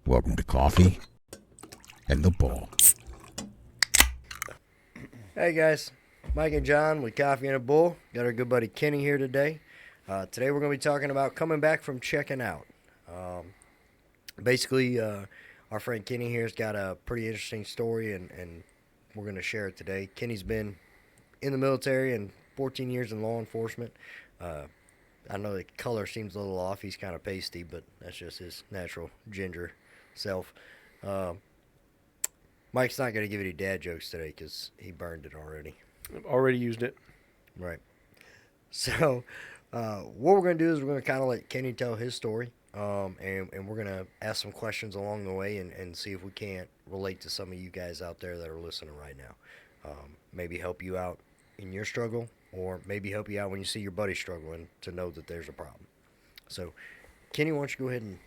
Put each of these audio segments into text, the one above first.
Welcome to Coffee and the Bull. Hey guys, Mike and John with Coffee and a Bull. Got our good buddy Kenny here today. Today we're going to be talking about coming back from checking out. Basically, our friend Kenny here's got a pretty interesting story, and we're going to share it today. Kenny's been in the military and 14 years in law enforcement. I know the color seems a little off. He's kind of pasty, but that's just his natural ginger self. Mike's not going to give any dad jokes today because he burned it already. I've already used it. Right. So, what we're going to do is we're going to kind of let Kenny tell his story, and we're going to ask some questions along the way and see if we can't relate to some of you guys out there that are listening right now. Maybe help you out in your struggle, or maybe help you out when you see your buddy struggling to know that there's a problem. So, Kenny, why don't you go ahead and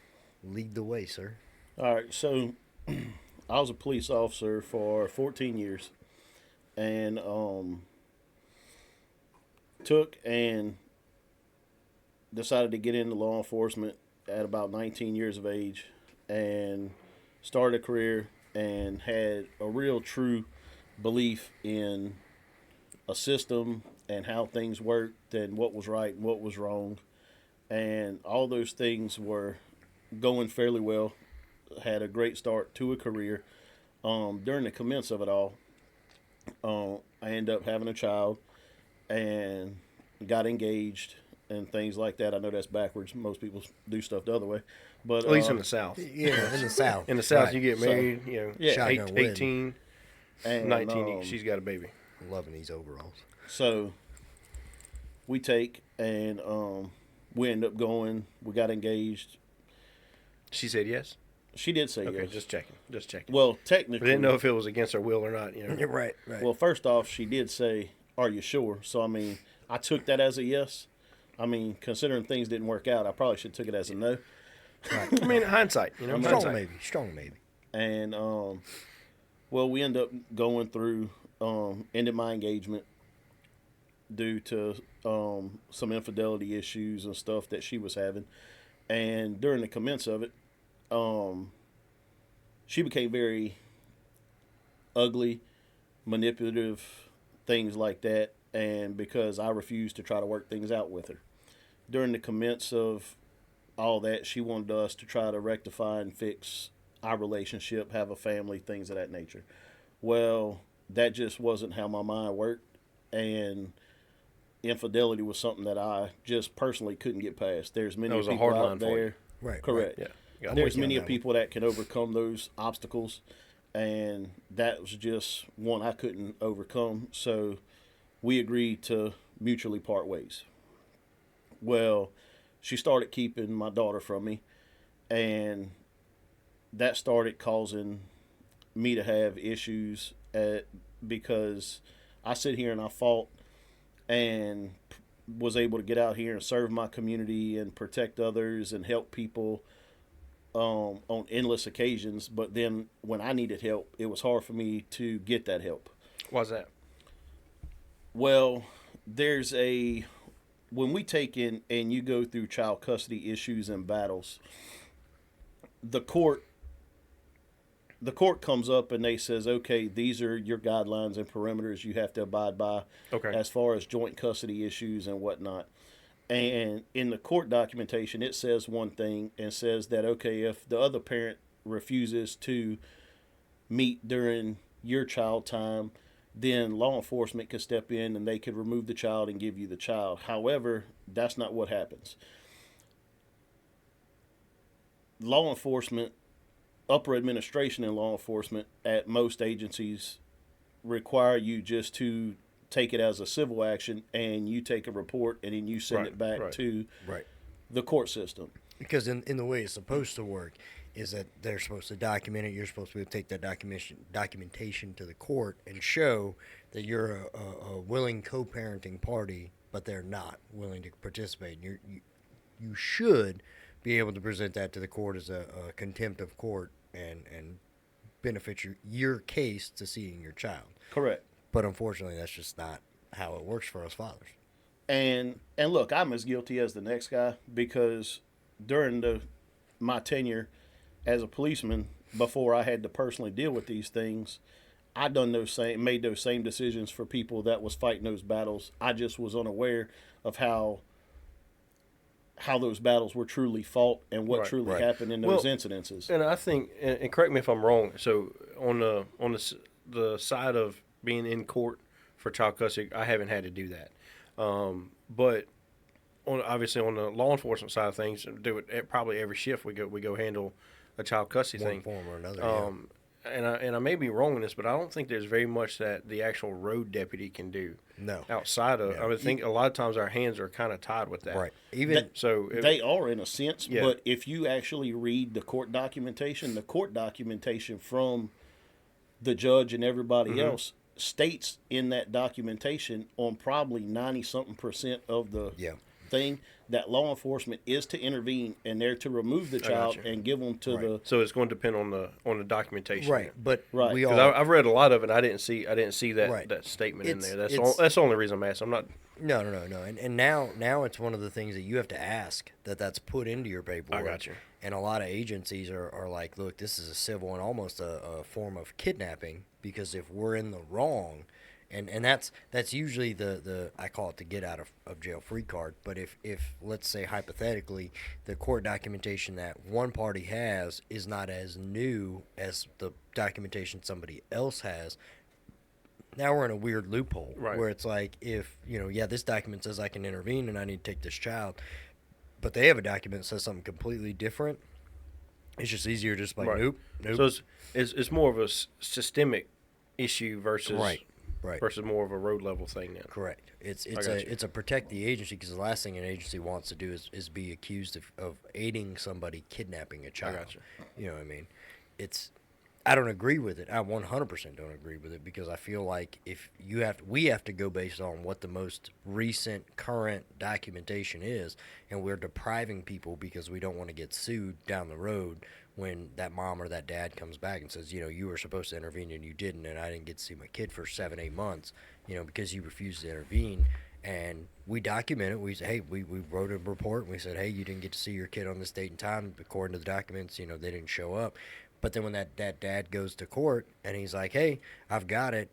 lead the way, sir? All right, so I was a police officer for 14 years, and took and decided to get into law enforcement at about 19 years of age, and started a career and had a real true belief in a system and how things worked and what was right and what was wrong. And all those things were going fairly well. Had a great start to a career. During the commence of it all, I ended up having a child and got engaged and things like that. I know that's backwards. Most people do stuff the other way. But at least in the South. Yeah, in the South. In the South, Right. you get married, Shotgun wedding. 18, and, 19, she's got a baby. I'm loving these overalls. So we take and we end up going. We got engaged. She said yes? She did say Okay, yes. just checking. Well, I technically, didn't know if it was against her will or not. Right. Well, first off, she did say, "Are you sure?" So I mean, I took that as a yes. I mean, considering things didn't work out, I probably should have took it as a no. I mean, hindsight, Strong maybe. And well, we end up going through, ended my engagement due to some infidelity issues and stuff that she was having. And during the commence of it, she became very ugly, manipulative, things like that. And because I refused to try to work things out with her. During the commence of all that, she wanted us to try to rectify and fix our relationship, have a family, things of that nature. Well, that just wasn't how my mind worked, and infidelity was something that I just personally couldn't get past. There's many That was a people hard out line for there. you. Right. Correct. Yeah. Got it. There's with you on many that people that can overcome those obstacles, and that was just one I couldn't overcome. So we agreed to mutually part ways. Well, she started keeping my daughter from me, and that started causing me to have issues because I sit here and I fought and was able to get out here and serve my community and protect others and help people on endless occasions. But then when I needed help, it was hard for me to get that help. Why's that? Well, when we take in and you go through child custody issues and battles, the court comes up and they says, okay, these are your guidelines and perimeters you have to abide by as far as joint custody issues and whatnot. And in the court documentation, it says one thing and says that, okay, if the other parent refuses to meet during your child time, then law enforcement could step in and they could remove the child and give you the child. However, that's not what happens. Law enforcement, upper administration in law enforcement at most agencies require you just to take it as a civil action, and you take a report and then you send it back to the court system. Because in the way it's supposed to work is that they're supposed to document it. You're supposed to be able to take that documentation to the court and show that you're a willing co-parenting party, but they're not willing to participate. You should be able to present that to the court as a contempt of court and benefit your case to seeing your child. Correct. But unfortunately, that's just not how it works for us fathers. And look, I'm as guilty as the next guy, because during my tenure as a policeman, before I had to personally deal with these things, I made those same decisions for people that was fighting those battles. I just was unaware of how those battles were truly fought and what Right. truly Right. happened in those incidences. And I think, and correct me if I'm wrong. So on the side of being in court for child custody, I haven't had to do that. But obviously on the law enforcement side of things, do it at probably every shift we go handle a child custody One thing. form or another. And I may be wrong in this, but I don't think there's very much that the actual road deputy can do. No. Outside of, I would think a lot of times our hands are kind of tied with that. Right. Even They are in a sense, Yeah. but if you actually read the court documentation from the judge and everybody else states in that documentation on probably 90-something% of the thing that law enforcement is to intervene and they're to remove the child you. and give them to the So it's going to depend on the documentation. right, but Right. we 'Cause all I've read a lot of it. And I didn't see that Right. that statement in It's- there. it's- That's the only reason I'm asking. I'm not. no, and now it's one of the things that you have to ask that's put into your paperwork. I got you. And a lot of agencies are like, look, this is a civil and almost a form of kidnapping, because if we're in the wrong, and that's usually the I call it the get out of jail free card. But if let's say hypothetically the court documentation that one party has is not as new as the documentation somebody else has, now we're in a weird loophole where it's like, if this document says I can intervene and I need to take this child, but they have a document that says something completely different, it's just easier just like nope. So it's more of a systemic issue versus Right. versus more of a road level thing now. Correct. It's got you. it's a protect the agency, because the last thing an agency wants to do is be accused of aiding somebody kidnapping a child. got you. You know what I mean? I don't agree with it. I 100% don't agree with it, because I feel like we have to go based on what the most recent current documentation is, and we're depriving people because we don't want to get sued down the road when that mom or that dad comes back and says, you were supposed to intervene and you didn't, and I didn't get to see my kid for 7-8 months, because you refused to intervene. And we document it. We say, hey, we wrote a report, and we said, hey, you didn't get to see your kid on this date and time. According to the documents, they didn't show up. But then when that dad goes to court and he's like, hey, I've got it,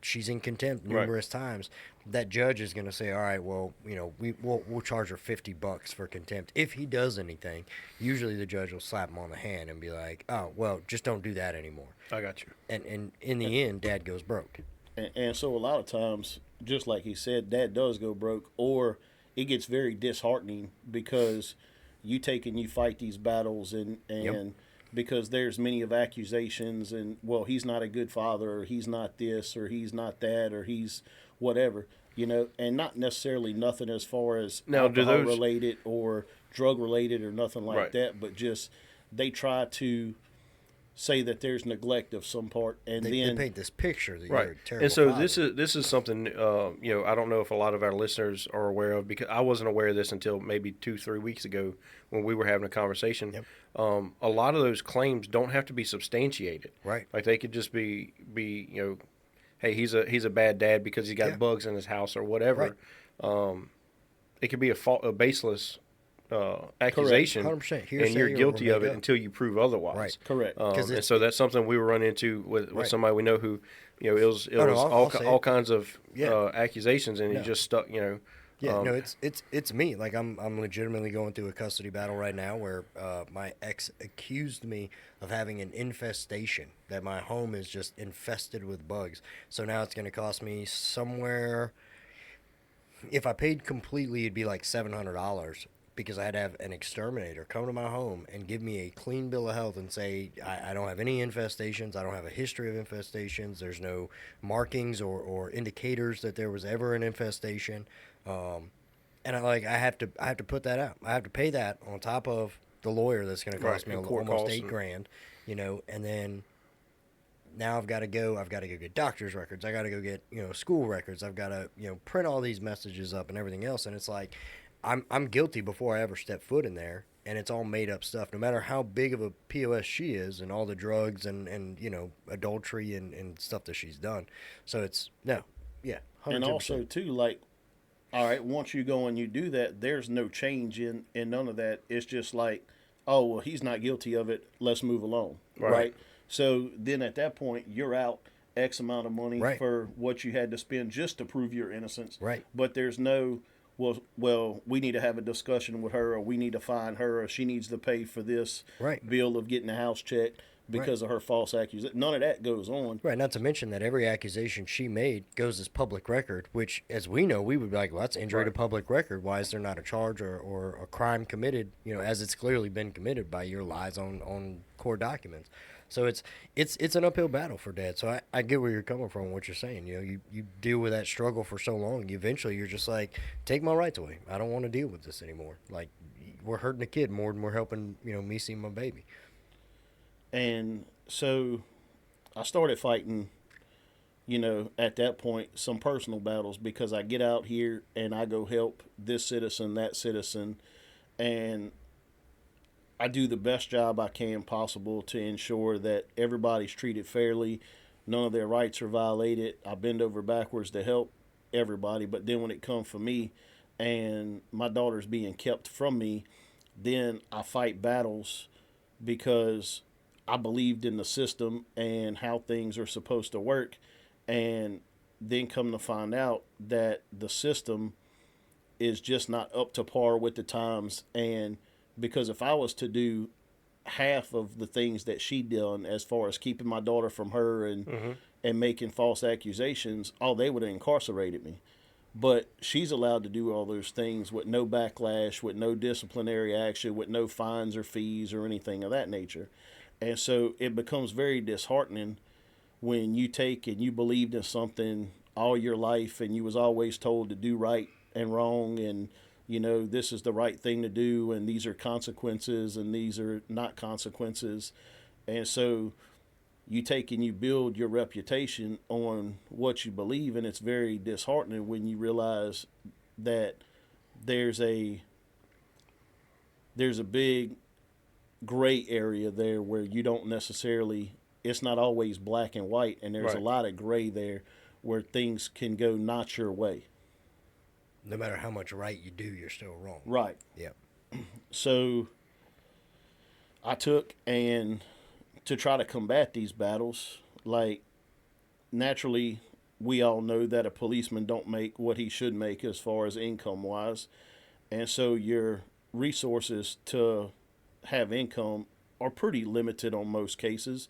she's in contempt numerous times, that judge is going to say, all right, well, we'll charge her $50 for contempt. If he does anything, usually the judge will slap him on the hand and be like, oh, well, just don't do that anymore. I got you. And in the end, dad goes broke. and so a lot of times, just like he said, dad does go broke, or it gets very disheartening because you fight these battles and because there's many of accusations and, well, he's not a good father, or he's not this, or he's not that, or he's whatever, and not necessarily nothing as far as Now, alcohol related or drug related or nothing like that, but just they try to say that there's neglect of some part, and They then paint this picture that you're a terrible And so father. this is something I don't know if a lot of our listeners are aware of, because I wasn't aware of this until maybe 2-3 weeks ago when we were having a conversation. Yep. A lot of those claims don't have to be substantiated. Right. Like they could just be hey, he's a bad dad because he's got bugs in his house or whatever. Right. It could be a baseless accusation, 100%. and you're Hearsay or guilty of made it up. until you prove otherwise. Right. correct. And so that's something we were running into with somebody we know who, it was I'll say all it. kinds of Yeah. accusations, and he No. just stuck. Yeah, no, it's me. Like I'm legitimately going through a custody battle right now where my ex accused me of having an infestation, that my home is just infested with bugs. So now it's going to cost me somewhere. If I paid completely, it'd be like $700, because I had to have an exterminator come to my home and give me a clean bill of health and say I don't have any infestations, I don't have a history of infestations, there's no markings or indicators that there was ever an infestation. And I have to put that out. I have to pay that on top of the lawyer that's going to cost me and court almost costs $8,000, and then now I've got to go get doctor's records. I got to go get, school records. I've got to, print all these messages up and everything else. And it's like, I'm guilty before I ever step foot in there, and it's all made up stuff, no matter how big of a POS she is and all the drugs and adultery and stuff that she's done. So it's, 100%. And also too, like, all right, once you go and you do that, there's no change in none of that. It's just like, oh, well, he's not guilty of it. Let's move along. Right. So then at that point, you're out X amount of money Right. for what you had to spend just to prove your innocence. Right. But there's no, well, we need to have a discussion with her, or we need to find her, or she needs to pay for this Right. bill of getting the house checked because of her false accusation. None of that goes on. Right, not to mention that every accusation she made goes as public record, which, as we know, we would be like, well, that's injury to public record. Why is there not a charge or a crime committed, as it's clearly been committed by your lies on court documents? So it's an uphill battle for Dad. So I get where you're coming from, what you're saying. You deal with that struggle for so long, eventually you're just like, take my rights away. I don't want to deal with this anymore. Like, we're hurting a kid more than we're helping, me see my baby. And so I started fighting, at that point, some personal battles, because I get out here and I go help this citizen, that citizen, and I do the best job I can possible to ensure that everybody's treated fairly, none of their rights are violated. I bend over backwards to help everybody, but then when it comes for me and my daughter's being kept from me, then I fight battles because I believed in the system and how things are supposed to work, and then come to find out that the system is just not up to par with the times. And because if I was to do half of the things that she done, as far as keeping my daughter from her and making false accusations, they would have incarcerated me. But she's allowed to do all those things with no backlash, with no disciplinary action, with no fines or fees or anything of that nature. And so it becomes very disheartening when you take and you believed in something all your life and you was always told to do right and wrong, and this is the right thing to do, and these are consequences and these are not consequences. And so you take and you build your reputation on what you believe, and it's very disheartening when you realize that there's a big gray area there where you don't necessarily, it's not always black and white, and there's a lot of gray there where things can go not your way. No matter how much right you do, you're still wrong. Right. Yep. So I took, and to try to combat these battles, like, naturally we all know that a policeman don't make what he should make as far as income wise, and so your resources to have income are pretty limited on most cases,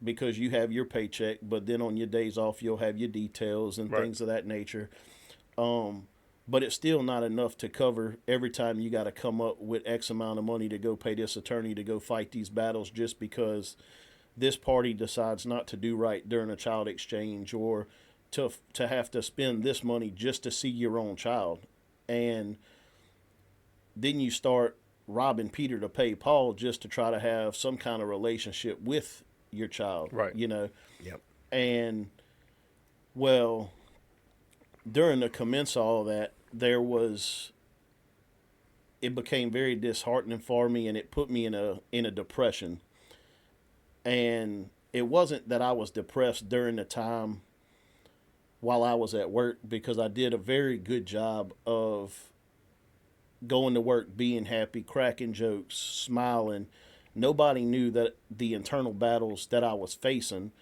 because you have your paycheck, but then on your days off you'll have your details and things of that nature. But it's still not enough to cover every time you got to come up with X amount of money to go pay this attorney to go fight these battles, just because this party decides not to do right during a child exchange, or to have to spend this money just to see your own child. And then you start robbing Peter to pay Paul just to try to have some kind of relationship with your child. Right. Yep. And, well, during the commence of all that, it became very disheartening for me, and it put me in a depression. And it wasn't that I was depressed during the time while I was at work, because I did a very good job of going to work, being happy, cracking jokes, smiling. Nobody knew that the internal battles that I was facing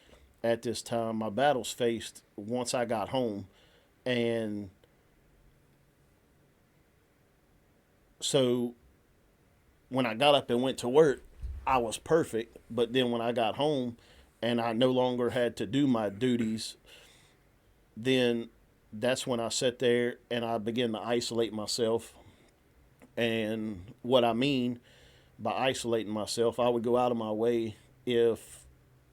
at this time, my battles faced once I got home. And so when I got up and went to work, I was perfect. But then when I got home and I no longer had to do my duties, then that's when I sat there and I began to isolate myself. And what I mean by isolating myself, I would go out of my way, if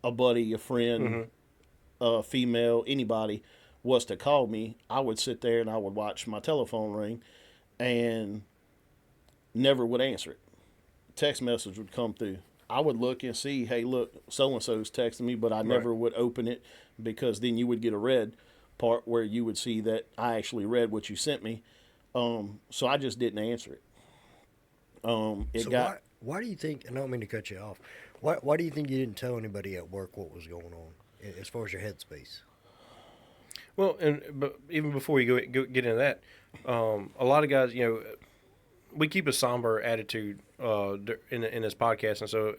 a buddy, a friend, a female, anybody was to call me, I would sit there and I would watch my telephone ring and never would answer it. Text message would come through. I would look and see, hey, look, so-and-so's texting me, but I never would open it, because then you would get a red part where you would see that I actually read what you sent me. So I just didn't answer it. Why do you think, and I don't mean to cut you off, why do you think you didn't tell anybody at work what was going on as far as your headspace? Well, but even before you go get into that, a lot of guys, we keep a somber attitude in this podcast, and so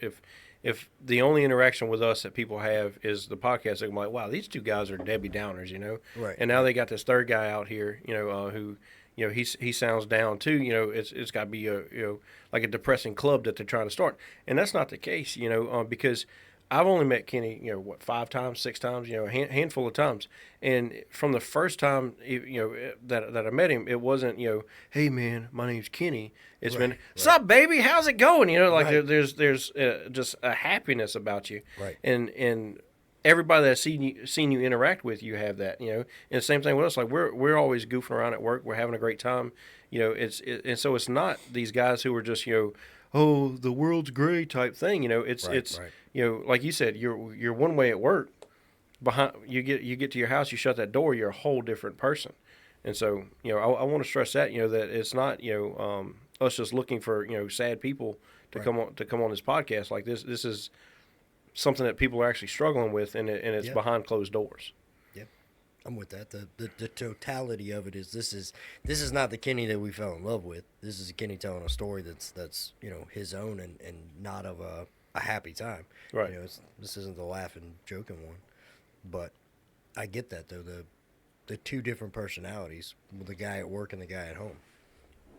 if the only interaction with us that people have is the podcast, they're like, wow, these two guys are Debbie Downers, you know. Right. And now they got this third guy out here, you know, who, you know, he sounds down too. You know, it's got to be a, you know, like a depressing club that they're trying to start, and that's not the case, you know, because I've only met Kenny, you know, what, 5 times, 6 times, you know, a handful of times. And from the first time, you know, that I met him, it wasn't, you know, hey man, my name's Kenny. It's been, what's up, baby? How's it going? You know, like there's just a happiness about you. Right. And everybody that's seen you interact with, you have that, you know. And the same thing with us. Like we're always goofing around at work. We're having a great time. You know, and so it's not these guys who are just, you know, oh, the world's great type thing. You know, it's you know, like you said, you're one way at work. Behind you get to your house, you shut that door, you're a whole different person. And so, you know, I want to stress that, you know, that it's not, you know, us just looking for, you know, sad people to come on this podcast. Like this is something that people are actually struggling with, and it's behind closed doors. Yep, I'm with that. The totality of it is this is not the Kenny that we fell in love with. This is Kenny telling a story that's you know, his own and not of a happy time. Right. You know, this isn't the laughing, joking one. But I get that though, the two different personalities, the guy at work and the guy at home.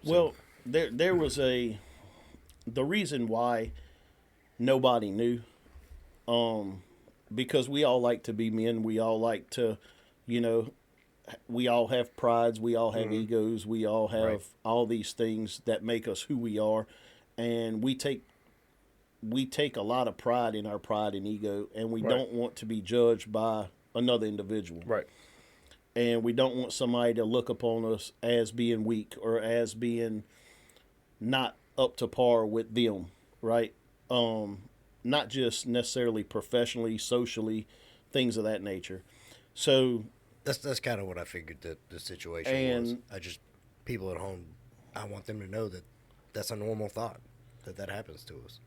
So. Well, there was the reason why nobody knew, because we all like to be men. We all like to, you know, we all have prides. We all have egos. We all have all these things that make us who we are, and we take a lot of pride in our pride and ego, and we don't want to be judged by another individual. Right. And we don't want somebody to look upon us as being weak or as being not up to par with them, right? Not just necessarily professionally, socially, things of that nature. So that's kind of what I figured the situation was. I just, people at home, I want them to know that that's a normal thought, that happens to us.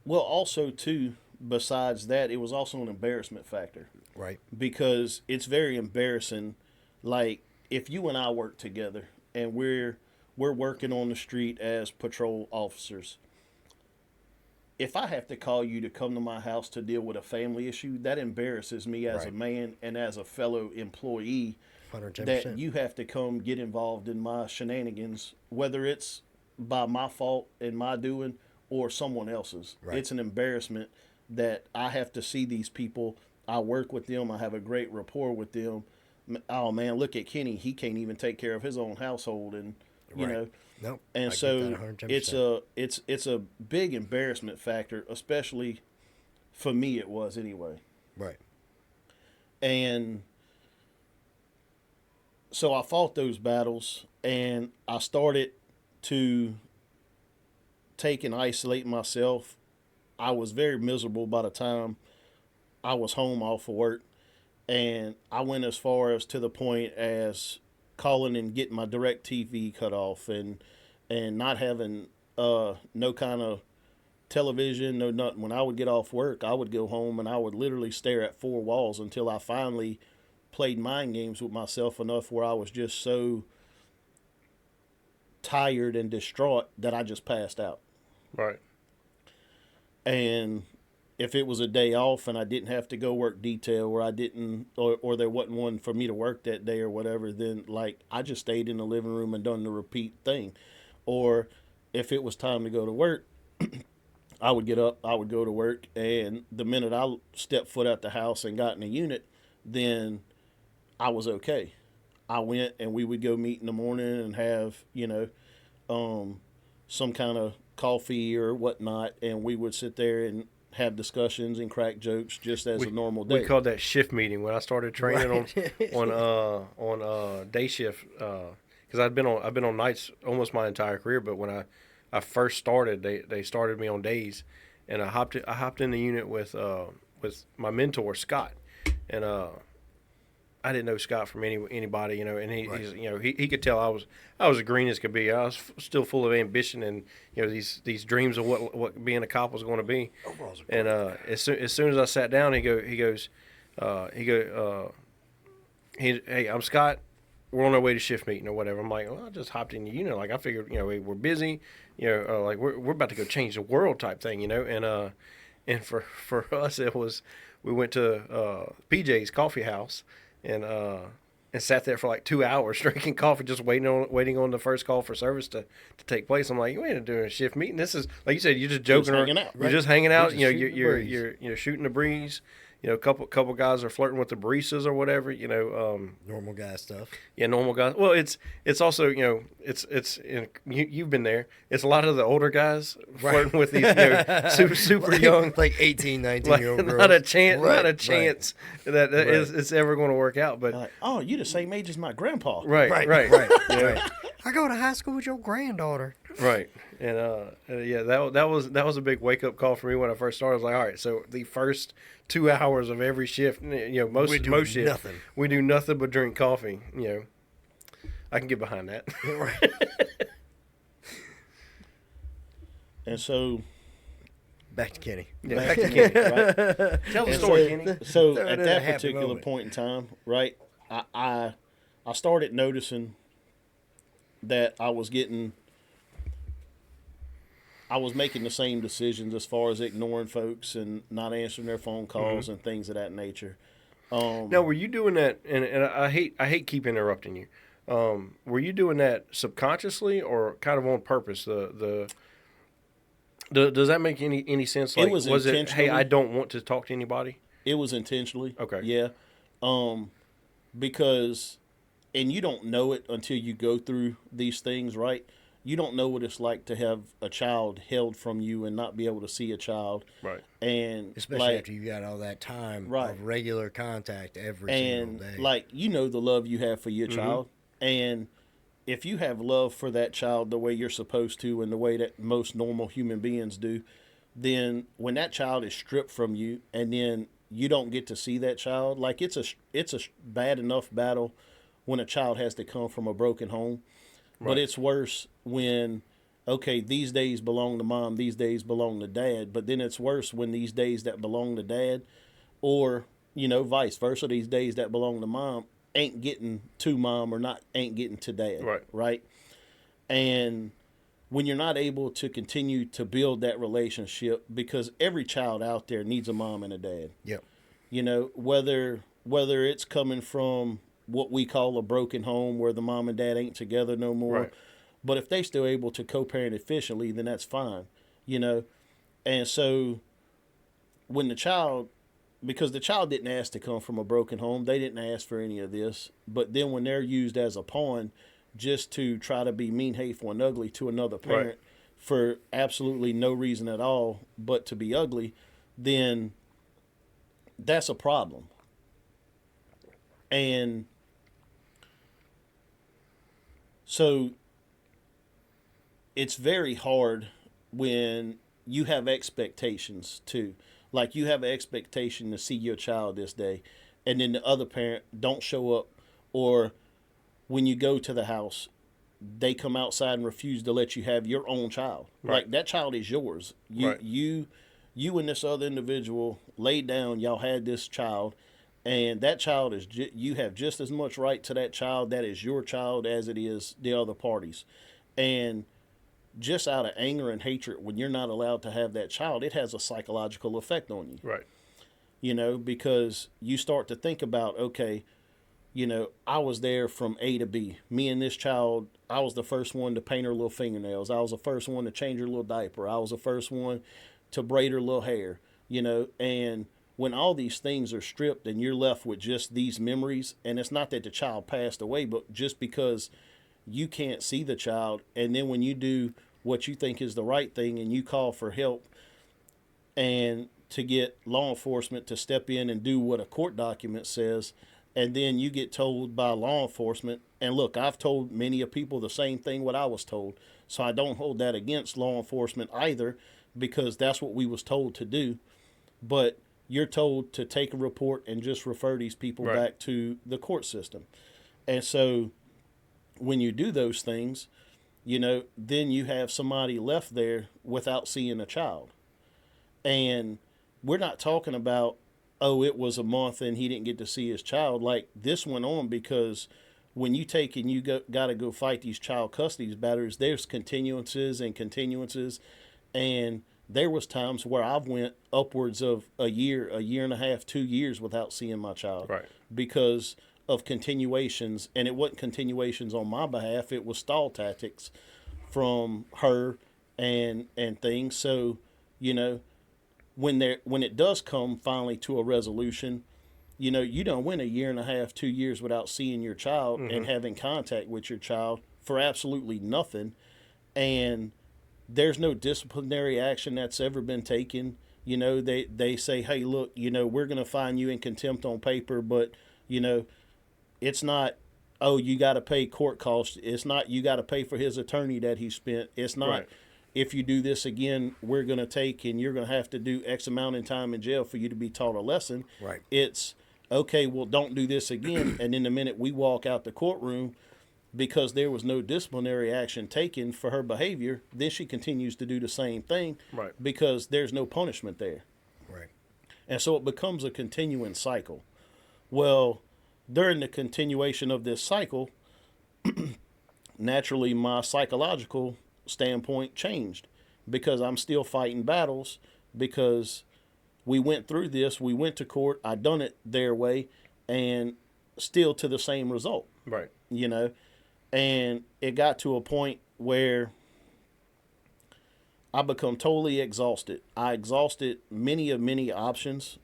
Well, also, too, besides that, it was also an embarrassment factor. Right. Because it's very embarrassing. Like, if you and I work together and we're working on the street as patrol officers, if I have to call you to come to my house to deal with a family issue, that embarrasses me as a man and as a fellow employee. 110%. That you have to come get involved in my shenanigans, whether it's by my fault and my doing or someone else's. Right. It's an embarrassment that I have to see these people. I work with them. I have a great rapport with them. Oh man, look at Kenny. He can't even take care of his own household, and you know. Nope. And so it's a big embarrassment factor, especially for me. It was anyway. Right. And so I fought those battles, and I started to take and isolate myself. I was very miserable by the time I was home off of work, and I went as far as to the point as calling and getting my direct TV cut off, and not having no kind of television, no nothing. When I would get off work, I would go home and I would literally stare at 4 walls until I finally played mind games with myself enough where I was just so tired and distraught that I just passed out. Right. And if it was a day off and I didn't have to go work detail, or I didn't, or there wasn't one for me to work that day or whatever, then like I just stayed in the living room and done the repeat thing. Or if it was time to go to work, I would get up, I would go to work, and the minute I stepped foot out the house and got in a unit, then I was okay. I went and we would go meet in the morning and have, you know, some kind of coffee or whatnot, and we would sit there and have discussions and crack jokes just as a normal day. We called that shift meeting when I started training on day shift, because I've been on nights almost my entire career. But when I first started, they started me on days, and I hopped in the unit with my mentor Scott, and I didn't know Scott from anybody, you know, and he's, you know, he could tell I was as green as could be. I was still full of ambition and, you know, these dreams of what being a cop was going to be. And as soon as I sat down, he goes, hey, I'm Scott. we're on our way to shift meeting or whatever. I'm like, well, I just hopped in the unit. Like I figured, we're busy, like we're about to go change the world type thing, and for us it was we went to PJ's Coffee House and sat there for like 2 hours drinking coffee, just waiting on the first call for service to take place. I'm like, you ain't doing a shift meeting. This is like you said, you're just joking around. You're just hanging out. You're shooting the breeze. A couple guys are flirting with the baristas or whatever. Normal guy stuff. Yeah, normal guys. Well, it's also you've been there. It's a lot of the older guys flirting with these super young, like 18, 19-year-old girls. Not a chance that it's ever going to work out. But like, oh, you the same age as my grandpa. Right. I go to high school with your granddaughter. Right. And that was a big wake up call for me when I first started. I was like, all right, so the first 2 hours of every shift, most shifts, nothing. We do nothing but drink coffee. I can get behind that. Right. And so, back to Kenny. Yeah. back to Kenny, right? Tell the story, Kenny. So Throw it at in a that happy particular moment. point in time, right, I started noticing that I was making the same decisions as far as ignoring folks and not answering their phone calls and things of that nature. Now, were you doing that? And I hate keep interrupting you. Were you doing that subconsciously or kind of on purpose? Does that make any sense? Like, was it? Hey, intentionally. I don't want to talk to anybody. It was intentionally. Okay. Yeah. Because, and you don't know it until you go through these things, right? You don't know what it's like to have a child held from you and not be able to see a child. Right. And Especially after you got all that time of regular contact every single day. Like, the love you have for your child. And if you have love for that child the way you're supposed to and the way that most normal human beings do, then when that child is stripped from you and then you don't get to see that child, like it's a bad enough battle when a child has to come from a broken home. Right. But it's worse when, okay, these days belong to mom, these days belong to dad. But then it's worse when these days that belong to dad or, vice versa, these days that belong to mom ain't getting to mom or ain't getting to dad. Right. Right. And when you're not able to continue to build that relationship, because every child out there needs a mom and a dad. Yep. Whether it's coming from what we call a broken home where the mom and dad ain't together no more. Right. But if they still able to co-parent efficiently, then that's fine, And so when because the child didn't ask to come from a broken home, they didn't ask for any of this. But then when they're used as a pawn just to try to be mean, hateful, and ugly to another parent for absolutely no reason at all but to be ugly, then that's a problem. And so it's very hard when you have expectations too. Like you have an expectation to see your child this day and then the other parent don't show up, or when you go to the house, they come outside and refuse to let you have your own child. Right. Like that child is yours. You and this other individual laid down, y'all had this child. And that child is, you have just as much right to that child. That is your child as it is the other parties. And just out of anger and hatred, when you're not allowed to have that child, it has a psychological effect on you. Right. Because you start to think about, okay, I was there from A to B. Me and this child, I was the first one to paint her little fingernails. I was the first one to change her little diaper. I was the first one to braid her little hair, and when all these things are stripped and you're left with just these memories, and it's not that the child passed away, but just because you can't see the child, and then when you do what you think is the right thing and you call for help and to get law enforcement to step in and do what a court document says, and then you get told by law enforcement, and look, I've told many of people the same thing what I was told, so I don't hold that against law enforcement either, because that's what we was told to do, but you're told to take a report and just refer these people back to the court system. And so when you do those things, then you have somebody left there without seeing a child. And we're not talking about, oh, it was a month and he didn't get to see his child. Like, this went on because when you take and you got to go fight these child custody batters, there's continuances and continuances, and there was times where I've went upwards of a year and a half, 2 years without seeing my child, Right. because of continuations. And it wasn't continuations on my behalf; it was stall tactics from her and things. So, you know, when it does come finally to a resolution, you know, you don't win a year and a half, 2 years without seeing your child and having contact with your child for absolutely nothing. And there's no disciplinary action that's ever been taken. You know, they say, hey, look, you know, we're going to fine you in contempt on paper, but, you know, it's not, oh, you got to pay court costs. It's not, you got to pay for his attorney that he spent. It's not, Right. if you do this again, we're going to take and you're going to have to do X amount in time in jail for you to be taught a lesson. Right. It's, okay, well, don't do this again. And then the minute we walk out the courtroom, because there was no disciplinary action taken for her behavior, then she continues to do the same thing, Right. because there's no punishment there. Right. And so it becomes a continuing cycle. Well, during the continuation of this cycle, naturally my psychological standpoint changed, because I'm still fighting battles, because we went through this, we went to court, I done it their way, and still to the same result, Right. you know. And it got to a point where I become totally exhausted. I exhausted many options,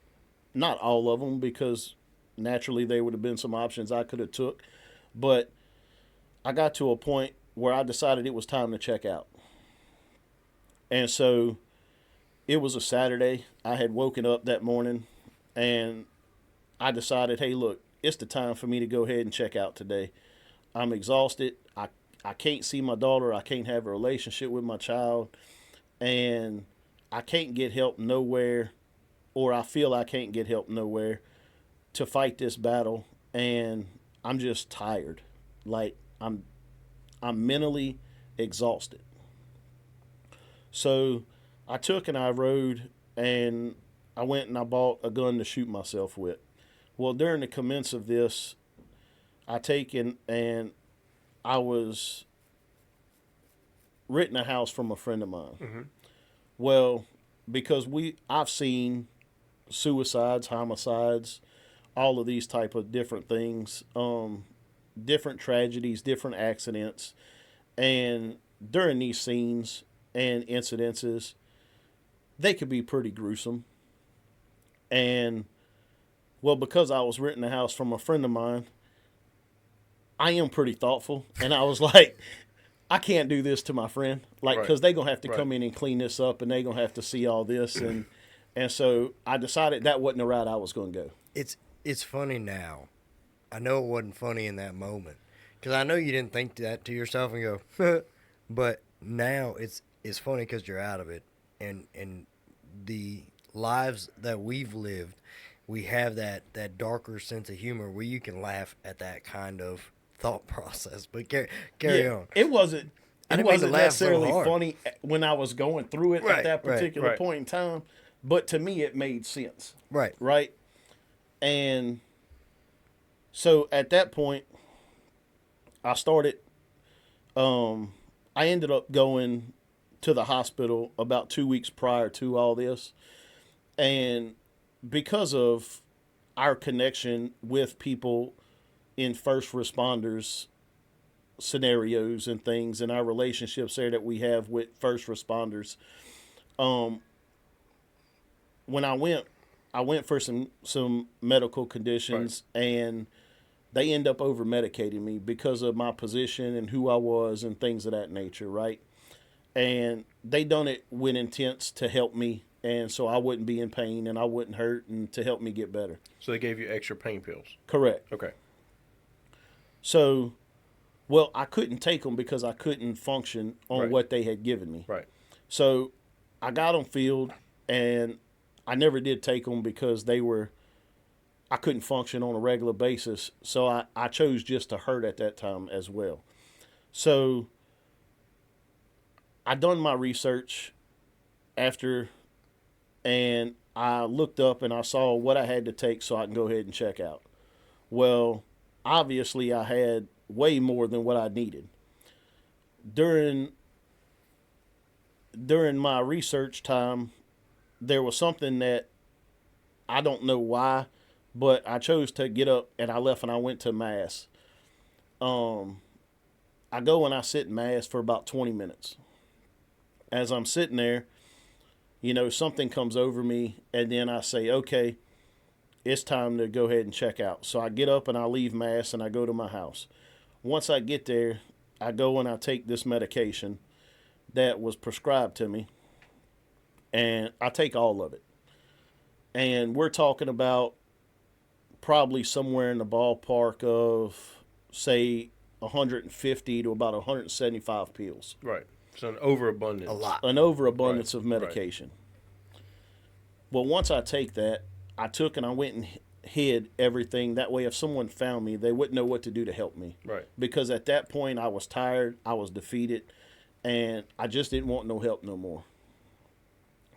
not all of them, because naturally there would have been some options I could have took, but I got to a point where I decided it was time to check out. And so it was a Saturday. I had woken up that morning and I decided, hey, look, it's the time for me to go ahead and check out today. I'm exhausted. I can't see my daughter. I can't have a relationship with my child. And I can't get help nowhere, or I feel I can't get help nowhere to fight this battle. And I'm just tired. Like, I'm mentally exhausted. So I took and I rode and I went and I bought a gun to shoot myself with. Well, during the commence of this, I take and I was renting a house from a friend of mine. Mm-hmm. Well, because I've seen suicides, homicides, all of these type of different things, different tragedies, different accidents, and during these scenes and incidences, they could be pretty gruesome. And well, because I was renting a house from a friend of mine, I am pretty thoughtful, and I was like, I can't do this to my friend, like, Right. because they're gonna have to Right. come in and clean this up, and they're gonna have to see all this, and so I decided that wasn't the route I was gonna go. It's funny now. I know it wasn't funny in that moment, because I know you didn't think that to yourself and go, but now it's funny because you're out of it, and the lives that we've lived, we have that darker sense of humor where you can laugh at that kind of thought process. But carry on. It wasn't. I It didn't mean to wasn't laugh so necessarily hard. funny when I was going through it Right, at that right, particular right. point in time, but to me it made sense. Right. Right. And so at that point, I started. I ended up going to the hospital about 2 weeks prior to all this, and because of our connection with people in first responders scenarios and things, and our relationships there that we have with first responders, when I went for some medical conditions, and they end up over medicating me because of my position and who I was and things of that nature, right? And they done it with intents to help me, and so I wouldn't be in pain and I wouldn't hurt, and to help me get better. So they gave you extra pain pills. Correct. Okay. So, well, I couldn't take them because I couldn't function on Right. what they had given me. Right. So I got them filled, and I never did take them because I couldn't function on a regular basis. So I chose just to hurt at that time as well. So I done my research after, and I looked up and I saw what I had to take so I can go ahead and check out. Well, obviously I had way more than what I needed. During my research time, there was something that I don't know why, but I chose to get up and I left and I went to mass. I go and I sit in mass for about 20 minutes. As I'm sitting there, something comes over me, and then I say, okay, it's time to go ahead and check out. So I get up and I leave mass and I go to my house. Once I get there, I go and I take this medication that was prescribed to me, and I take all of it. And we're talking about probably somewhere in the ballpark of, say, 150 to about 175 pills. Right. So an overabundance. A lot. An overabundance of medication. Right. Well, once I take that, I took and I went and hid everything. That way, if someone found me, they wouldn't know what to do to help me. Right. Because at that point, I was tired, I was defeated, and I just didn't want no help no more.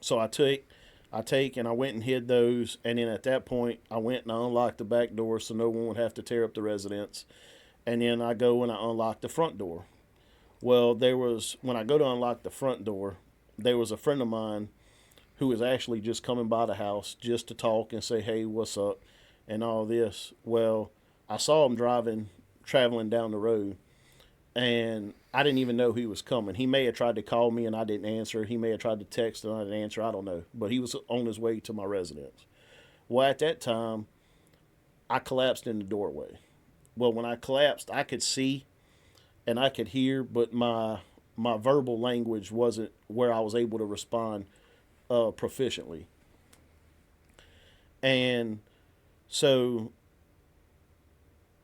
So I take and I went and hid those, and then at that point, I went and I unlocked the back door so no one would have to tear up the residence. And then I go and I unlock the front door. Well, when I go to unlock the front door, there was a friend of mine who was actually just coming by the house just to talk and say, hey, what's up, and all this. Well, I saw him traveling down the road, and I didn't even know he was coming. He may have tried to call me and I didn't answer. He may have tried to text and I didn't answer. I don't know. But he was on his way to my residence. Well, at that time, I collapsed in the doorway. Well, when I collapsed, I could see and I could hear, but my verbal language wasn't where I was able to respond proficiently. And so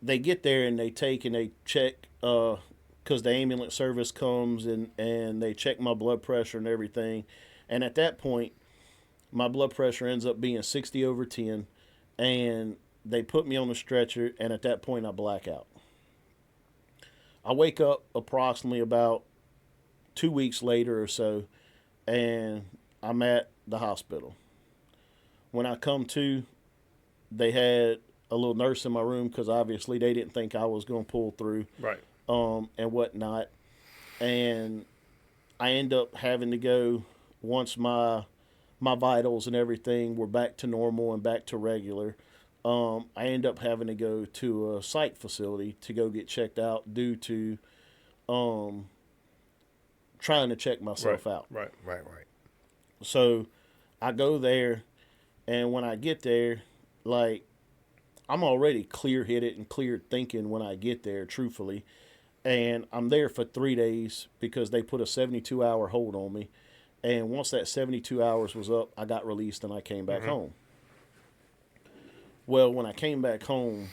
they get there and they take and they check, because the ambulance service comes and they check my blood pressure and everything. And at that point, my blood pressure ends up being 60/10, and they put me on the stretcher, and at that point I black out. I wake up approximately about 2 weeks later or so, and I'm at the hospital. When I come to, they had a little nurse in my room because obviously they didn't think I was going to pull through. Right. And whatnot. And I end up having to go, once my vitals and everything were back to normal and back to regular, I end up having to go to a psych facility to go get checked out due to trying to check myself out. Right. So I go there, and when I get there, like, I'm already clear-headed and clear thinking when I get there, truthfully. And I'm there for 3 days because they put a 72-hour hold on me. And once that 72 hours was up, I got released and I came back home. Well, when I came back home,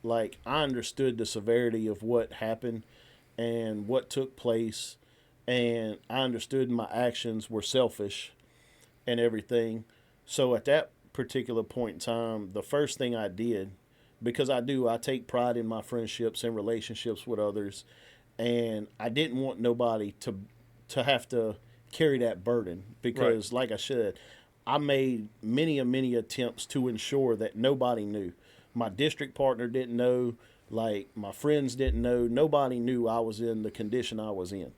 like, I understood the severity of what happened and what took place. And I understood my actions were selfish and everything. So at that particular point in time, the first thing I did, because I take pride in my friendships and relationships with others, and I didn't want nobody to have to carry that burden, because like I said, I made many attempts to ensure that nobody knew. My district partner didn't know, like my friends didn't know, nobody knew I was in the condition I was in.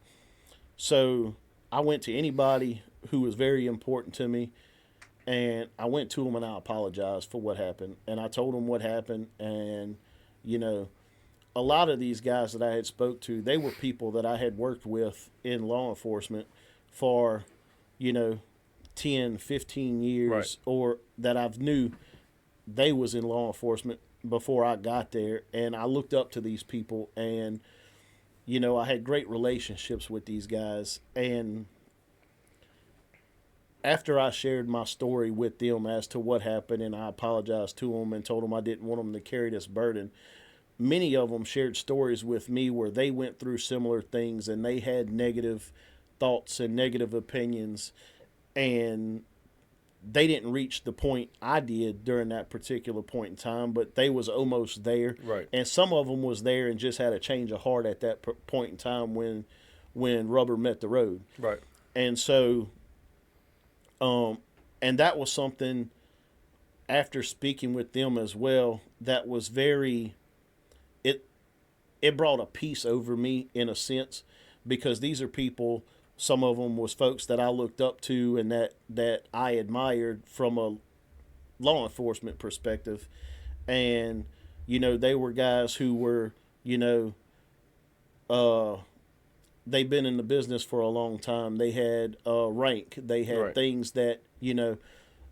So I went to anybody who was very important to me, and I went to them and I apologized for what happened. And I told them what happened. And, a lot of these guys that I had spoke to, they were people that I had worked with in law enforcement for, 10, 15 years, or that I've knew they was in law enforcement before I got there. And I looked up to these people, and, I had great relationships with these guys. And after I shared my story with them as to what happened, and I apologized to them and told them I didn't want them to carry this burden, many of them shared stories with me where they went through similar things and they had negative thoughts and negative opinions, and they didn't reach the point I did during that particular point in time, but they was almost there. Right. And some of them was there and just had a change of heart at that point in time when rubber met the road. Right. And so, and that was something, after speaking with them as well, that was it brought a peace over me in a sense, because these are people. Some of them was folks that I looked up to and that I admired from a law enforcement perspective, and they were guys who were uh, they've been in the business for a long time. They had rank. They had Right. things that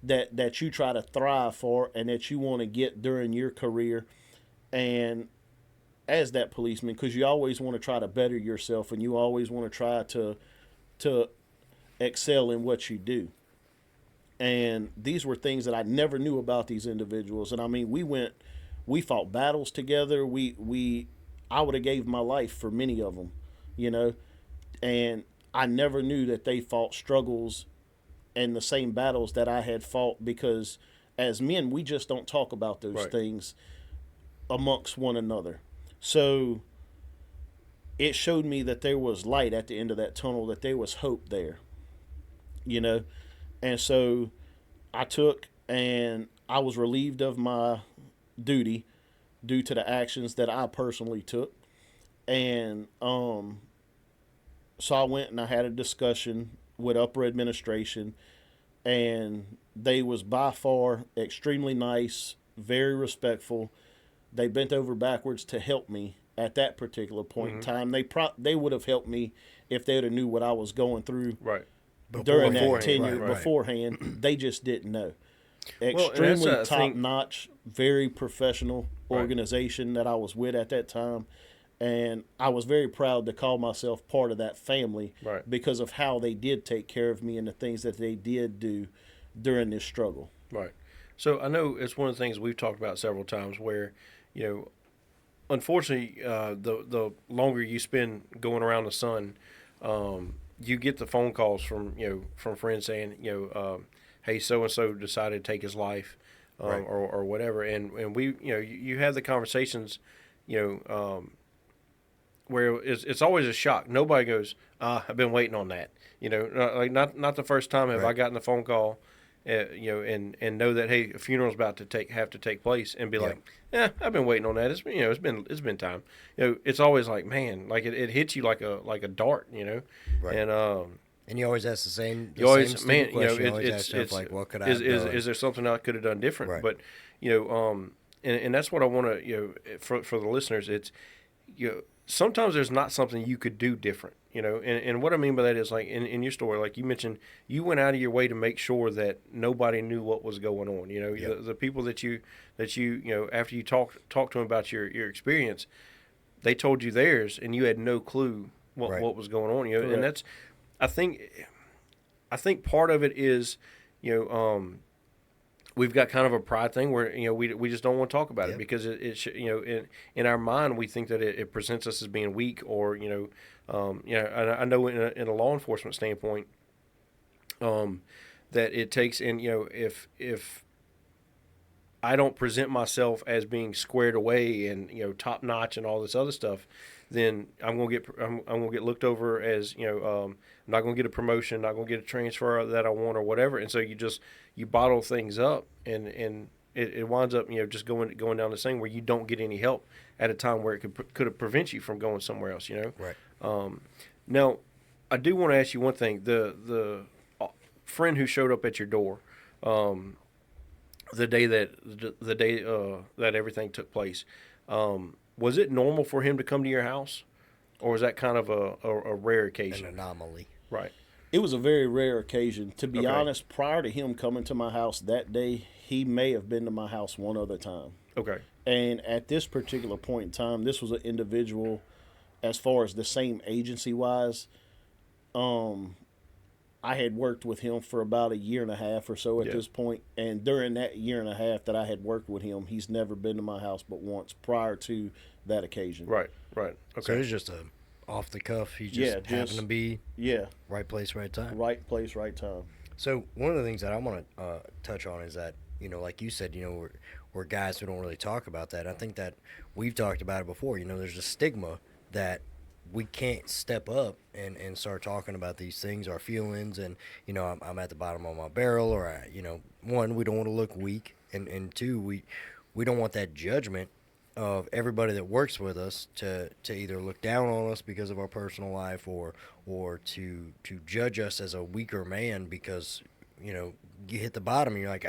that you try to thrive for and that you want to get during your career, and as that policeman, because you always want to try to better yourself and you always want to try to excel in what you do. And these were things that I never knew about these individuals. And I mean, we fought battles together. I would have gave my life for many of them, you know, and I never knew that they fought struggles and the same battles that I had fought, because as men, we just don't talk about those Right. things amongst one another. So it showed me that there was light at the end of that tunnel, that there was hope there, you know. And so I took and I was relieved of my duty due to the actions that I personally took. And so I went and I had a discussion with upper administration, and they was by far extremely nice, very respectful. They bent over backwards to help me at that particular point in time. They would have helped me if they would have knew what I was going through Right. during that Beforehand, tenure right. Beforehand. They just didn't know. and that's, Extremely I think- top notch, very professional organization that I was with at that time. And I was very proud to call myself part of that family Right. because of how they did take care of me and the things that they did do during this struggle. Right. So I know it's one of the things we've talked about several times where, unfortunately, the longer you spend going around the sun, you get the phone calls from friends saying, hey, so and so decided to take his life, Right. or whatever, and we, you have the conversations, where it's always a shock. Nobody goes, I've been waiting on that. Like not the first time have I Right. gotten a phone call, and know that, hey, a funeral's about to have to take place, and be like, I've been waiting on that. It's been, it's been time. It's always like, man, like it hits you like a dart, Right. and you always ask the same. you always, same man, stupid question. You always it's ask yourself, like, what could I have done? is there something I could have done different? Right. But and that's what I want to, for the listeners, it's sometimes there's not something you could do different, and what I mean by that is, like in your story, like you mentioned, you went out of your way to make sure that nobody knew what was going on. Yep. The people that you after you talked to them about your experience, they told you theirs, and you had no clue Right. what was going on. Correct. And that's, I think part of it is, we've got kind of a pride thing where we just don't want to talk about Yep. it because in our mind we think that it presents us as being weak, or I know in a law enforcement standpoint, that it takes, and if I don't present myself as being squared away and top notch and all this other stuff, then I'm gonna get looked over as I'm not gonna get a promotion, not gonna get a transfer that I want or whatever, and so you bottle things up, and it winds up just going down this thing where you don't get any help at a time where it could have prevent you from going somewhere else. Right. Now, I do want to ask you one thing. The friend who showed up at your door, the day that everything took place, was it normal for him to come to your house, or was that kind of a rare An occasion? anomaly. Right. It was a very rare occasion. To be Okay. honest, prior to him coming to my house that day, he may have been to my house one other time. Okay. And at this particular point in time, this was an individual, as far as the same agency wise, I had worked with him for about a year and a half or so at Yeah. this point. And during that year and a half that I had worked with him, he's never been to my house but once prior to that occasion. Right. Right. So Okay. it's just a off the cuff. He just Yeah, happened just- to be Yeah, right place, right time. right place, right time. So one of the things that I want to touch on is that like you said, we're guys who don't really talk about that. I think that we've talked about it before. There's a stigma that we can't step up and start talking about these things, our feelings, and I'm at the bottom of my barrel, or one, we don't want to look weak, and two, we don't want that judgment of everybody that works with us to either look down on us because of our personal life, or to judge us as a weaker man because, you know, you hit the bottom and you're like,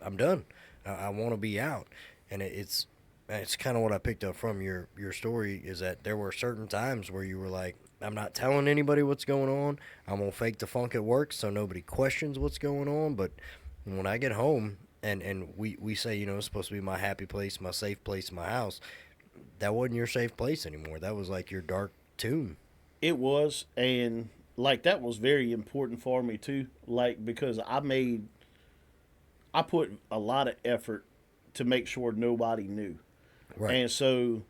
I'm done. I want to be out. And it's kind of what I picked up from your story, is that there were certain times where you were like, I'm not telling anybody what's going on. I'm going to fake the funk at work so nobody questions what's going on. But when I get home and we say, you know, it's supposed to be my happy place, my safe place, my house, that wasn't your safe place anymore. That was like your dark tomb. It was, and like that was very important for me too. Like, because I put a lot of effort to make sure nobody knew. Right. And so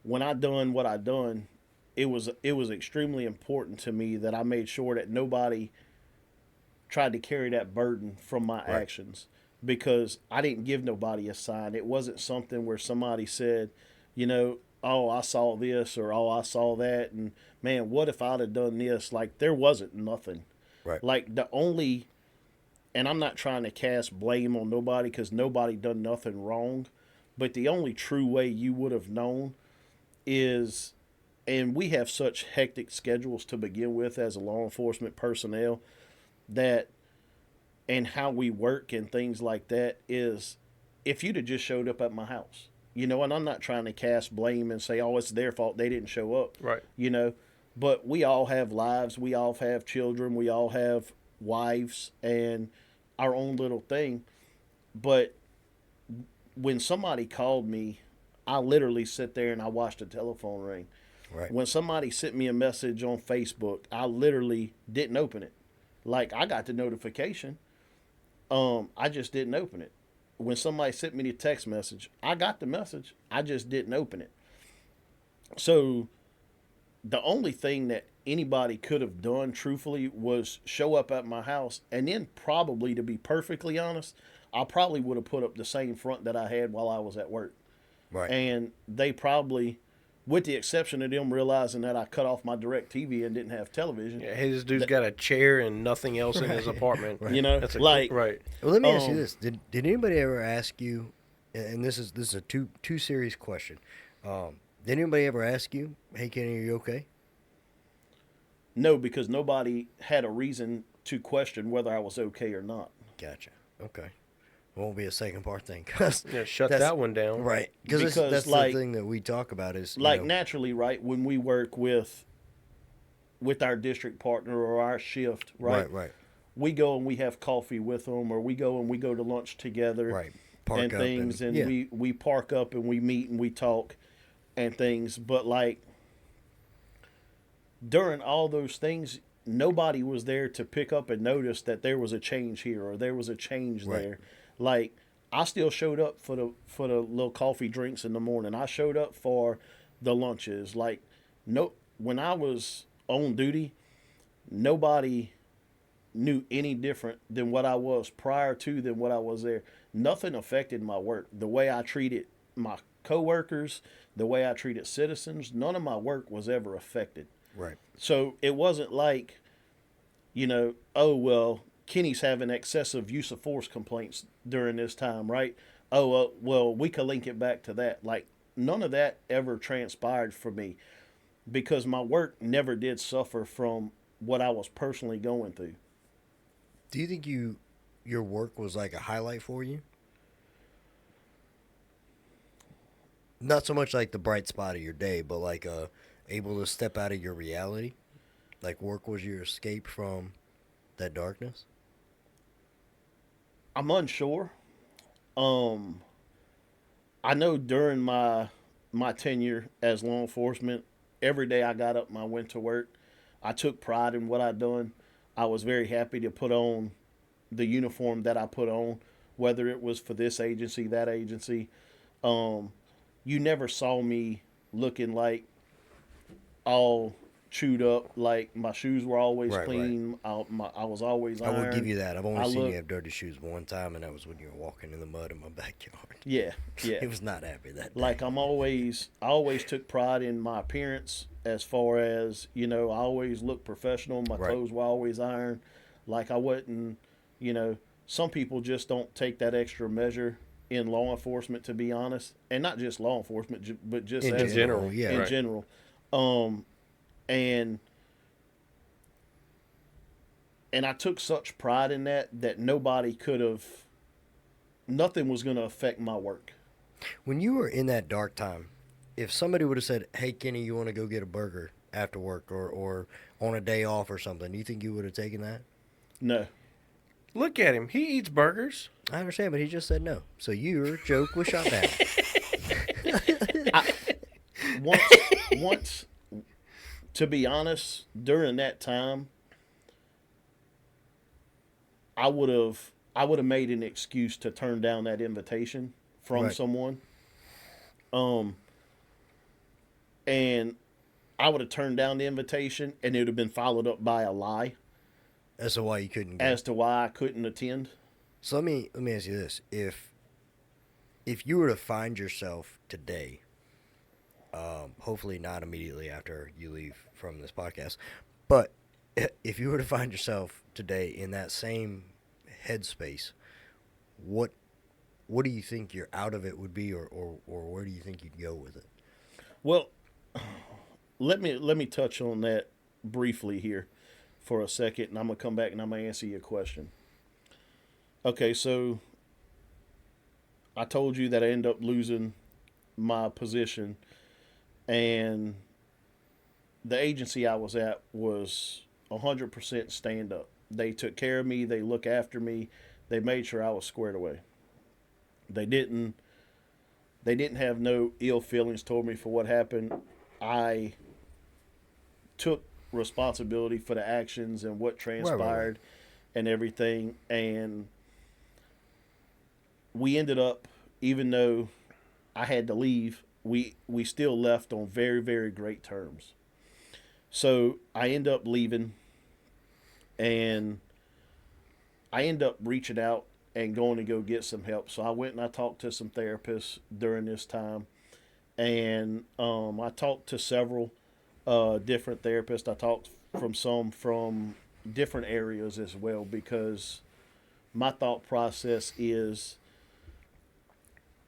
when I done what I done, it was extremely important to me that I made sure that nobody tried to carry that burden from my actions, because I didn't give nobody a sign. It wasn't something where somebody said, you know, oh, I saw this, or oh, I saw that, and man, what if I'd have done this? Like, there wasn't nothing. Right. Like, the only, and I'm not trying to cast blame on nobody because nobody done nothing wrong, but the only true way you would have known is, and we have such hectic schedules to begin with as a law enforcement personnel, that, and how we work and things like that, is if you'd have just showed up at my house, you know, and I'm not trying to cast blame and say, oh, it's their fault, they didn't show up. Right. You know, but we all have lives, we all have children, we all have wives and our own little thing. But when somebody called me, I literally sit there and I watched the telephone ring. Right. When somebody sent me a message on Facebook, I literally didn't open it. Like, I got the notification. I just didn't open it. When somebody sent me the text message, I got the message. I just didn't open it. So the only thing that anybody could have done, truthfully, was show up at my house. And then probably, to be perfectly honest, I probably would have put up the same front that I had while I was at work. Right. And they probably, with the exception of them realizing that I cut off my direct TV and didn't have television. Yeah, his dude's got a chair and nothing else in his apartment. You know, That's like, right. Well, let me ask you this: Did anybody ever ask you? And this is a too serious question. Did anybody ever ask you, "Hey, Kenny, are you okay?" No, because nobody had a reason to question whether I was okay or not. Gotcha. Okay. Won't be a second part thing, cause Yeah, shut that's- that one down. right? Because that's like, the thing that we talk about is, you like, know, naturally, right, when we work with our district partner or our shift, right? right, We go and we have coffee with them, or we go and we go to lunch together, right. Park and up things, and yeah. we park up and we meet and we talk and things. But like, during all those things, nobody was there to pick up and notice that there was a change here or there was a change Right. there. Like, I still showed up for the little coffee drinks in the morning. I showed up for the lunches. Like, no, when I was on duty, nobody knew any different than what I was prior to than what I was there. Nothing affected my work. The way I treated my coworkers, the way I treated citizens, none of my work was ever affected. Right. So it wasn't like, you know, oh, well, Kenny's having excessive use of force complaints during this time, right? Oh, well, we could link it back to that. Like, none of that ever transpired for me because my work never did suffer from what I was personally going through. Do you think your work was like a highlight for you? Not so much like the bright spot of your day, but like able to step out of your reality? Like, work was your escape from that darkness? I'm unsure. I know during my tenure as law enforcement, every day I got up and I went to work. I took pride in what I done. I was very happy to put on the uniform that I put on, whether it was for this agency, that agency. You never saw me looking like all chewed up. Like, my shoes were always Right, clean. I was always I ironed. will give you that. I've only I seen look- you have dirty shoes one time, and that was when you were walking in the mud in my backyard. Yeah, He yeah. was not happy that day. Like, I always took pride in my appearance, as far as, you know, I always looked professional. My Right. clothes were always ironed. Like, I wasn't, you know, some people just don't take that extra measure in law enforcement, to be honest, and not just law enforcement, but just In as general, yeah. in Right. general. And I took such pride in that nobody could have, nothing was going to affect my work. When you were in that dark time, if somebody would have said, "Hey, Kenny, you want to go get a burger after work or on a day off or something," do you think you would have taken that? No. Look at him. He eats burgers. I understand, but he just said no. So your joke was shot down. Once, to be honest, during that time, I would have made an excuse to turn down that invitation from Right. someone. And I would have turned down the invitation, and it would have been followed up by a lie As to why you couldn't go. as to why I couldn't attend. So let me ask you this: if you were to find yourself today, hopefully not immediately after you leave from this podcast, but if you were to find yourself today in that same headspace, what do you think your out of it would be, or where do you think you'd go with it? Well, let me touch on that briefly here for a second, and I'm gonna come back and I'm gonna answer your question. Okay, so I told you that I ended up losing my position, and the agency I was at was 100% stand up. They took care of me. They look after me. They made sure I was squared away. They didn't have no ill feelings toward me for what happened. I took responsibility for the actions and what transpired and everything. And we ended up, even though I had to leave, we still left on very, very great terms. So I end up leaving, and I end up reaching out and going to go get some help. So I went and I talked to some therapists during this time, and I talked to several different therapists. I talked from different areas as well, because my thought process is,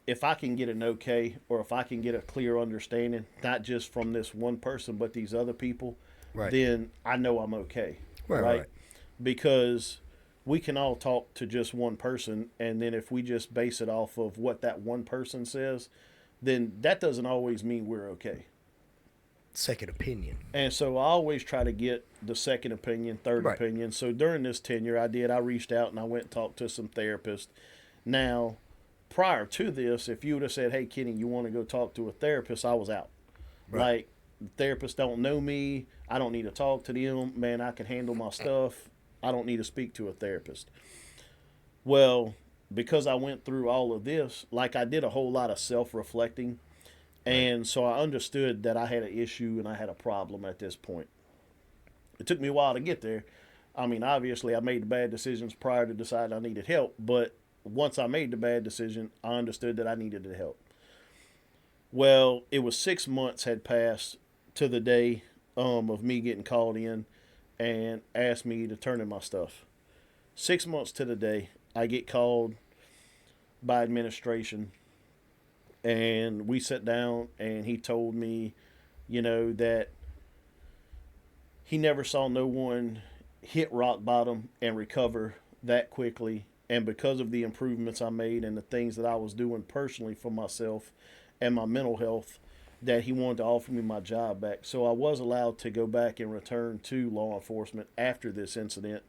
if I can get an okay, or if I can get a clear understanding, not just from this one person, but these other people, Right. then I know I'm okay. Right. Because we can all talk to just one person, and then if we just base it off of what that one person says, then that doesn't always mean we're okay. Second opinion. And so I always try to get the second opinion, third Right. opinion. So during this tenure, I reached out and I went and talked to some therapists. Now, prior to this, if you would have said, "Hey, Kenny, you want to go talk to a therapist?" I was out. Right. Like, therapists don't know me. I don't need to talk to them. Man, I can handle my stuff. I don't need to speak to a therapist. Well, because I went through all of this, like, I did a whole lot of self-reflecting. And so I understood that I had an issue and I had a problem at this point. It took me a while to get there. I mean, obviously, I made the bad decisions prior to deciding I needed help. But once I made the bad decision, I understood that I needed the help. Well, it was 6 months had passed to the day of me getting called in and asked me to turn in my stuff. 6 months to the day, I get called by administration, and we sat down, and he told me, that he never saw no one hit rock bottom and recover that quickly. And because of the improvements I made and the things that I was doing personally for myself and my mental health, that he wanted to offer me my job back. So I was allowed to go back and return to law enforcement after this incident.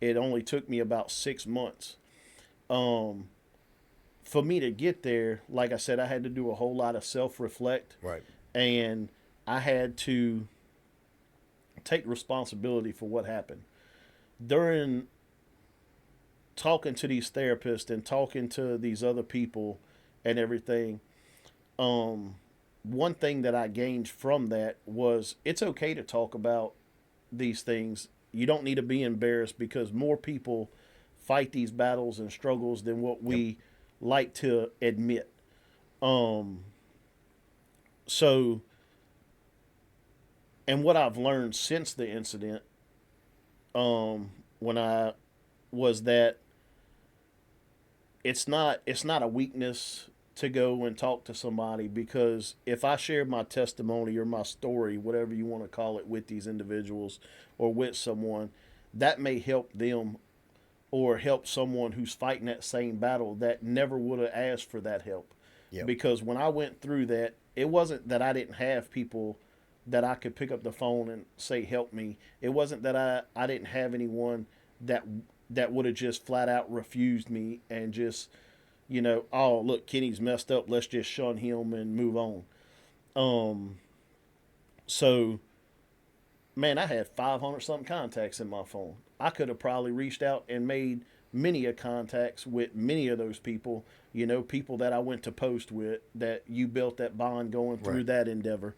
It only took me about 6 months. For me to get there, like I said, I had to do a whole lot of self-reflect. Right. And I had to take responsibility for what happened. During talking to these therapists and talking to these other people and everything, one thing that I gained from that was, it's okay to talk about these things. You don't need to be embarrassed, because more people fight these battles and struggles than what we like to admit. So, and what I've learned since the incident, was that it's not a weakness to go and talk to somebody, because if I share my testimony or my story, whatever you want to call it, with these individuals or with someone, that may help them or help someone who's fighting that same battle that never would have asked for that help. Yep. Because when I went through that, it wasn't that I didn't have people that I could pick up the phone and say, help me. It wasn't that I didn't have anyone that would have just flat out refused me and just, oh, look, Kenny's messed up, let's just shun him and move on. So, man, I had 500 something contacts in my phone. I could have probably reached out and made many a contacts with many of those people, people that I went to post with, that you built that bond going through Right. that endeavor.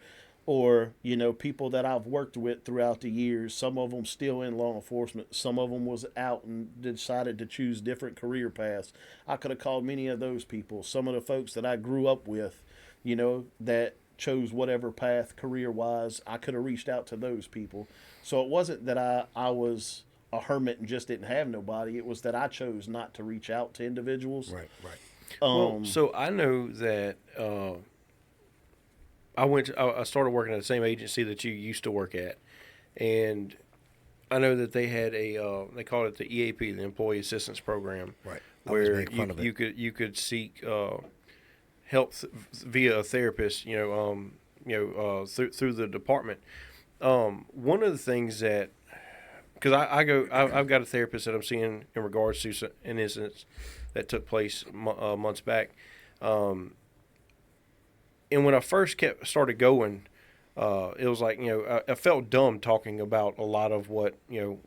Or, people that I've worked with throughout the years. Some of them still in law enforcement. Some of them was out and decided to choose different career paths. I could have called many of those people. Some of the folks that I grew up with, that chose whatever path career-wise, I could have reached out to those people. So it wasn't that I was a hermit and just didn't have nobody. It was that I chose not to reach out to individuals. Right. Right. Well, so I know that I started working at the same agency that you used to work at, and I know that they had they called it the EAP, the Employee Assistance Program, Right. I always where make fun of it. you could seek help via a therapist, through the department. One of the things that, because I've got a therapist that I'm seeing in regards to an incident that took place months back. And when I first started going, it was like, I felt dumb talking about a lot of what,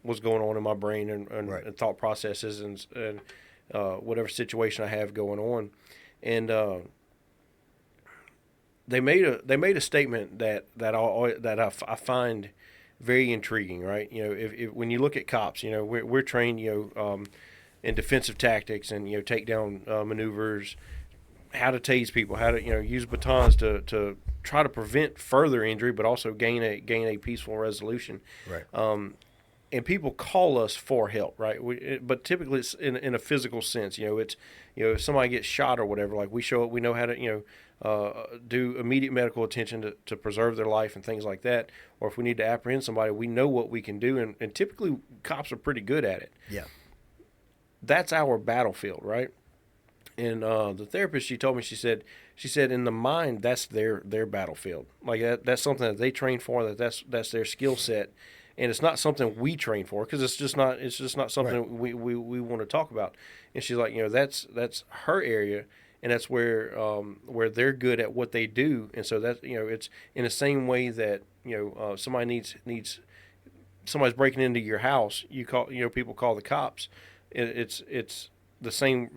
was going on in my brain and, Right. and thought processes and whatever situation I have going on. And they made a statement that I find very intriguing, right? If when you look at cops, we're trained, in defensive tactics and, takedown maneuvers, how to tase people, how to use batons to try to prevent further injury, but also gain a peaceful resolution. Right. And people call us for help, right? But typically it's in a physical sense. It's if somebody gets shot or whatever, like we show up, we know how to do immediate medical attention to preserve their life and things like that. Or if we need to apprehend somebody, we know what we can do, and typically cops are pretty good at it. Yeah. That's our battlefield, right? And the therapist, she told me, she said in the mind, that's their battlefield. Like that's something that they train for, that's their skill set, and it's not something we train for, because it's just not something Right. we want to talk about. And she's like, that's her area, and that's where they're good at what they do. And so that it's in the same way that somebody needs somebody's breaking into your house, people call the cops. It's the same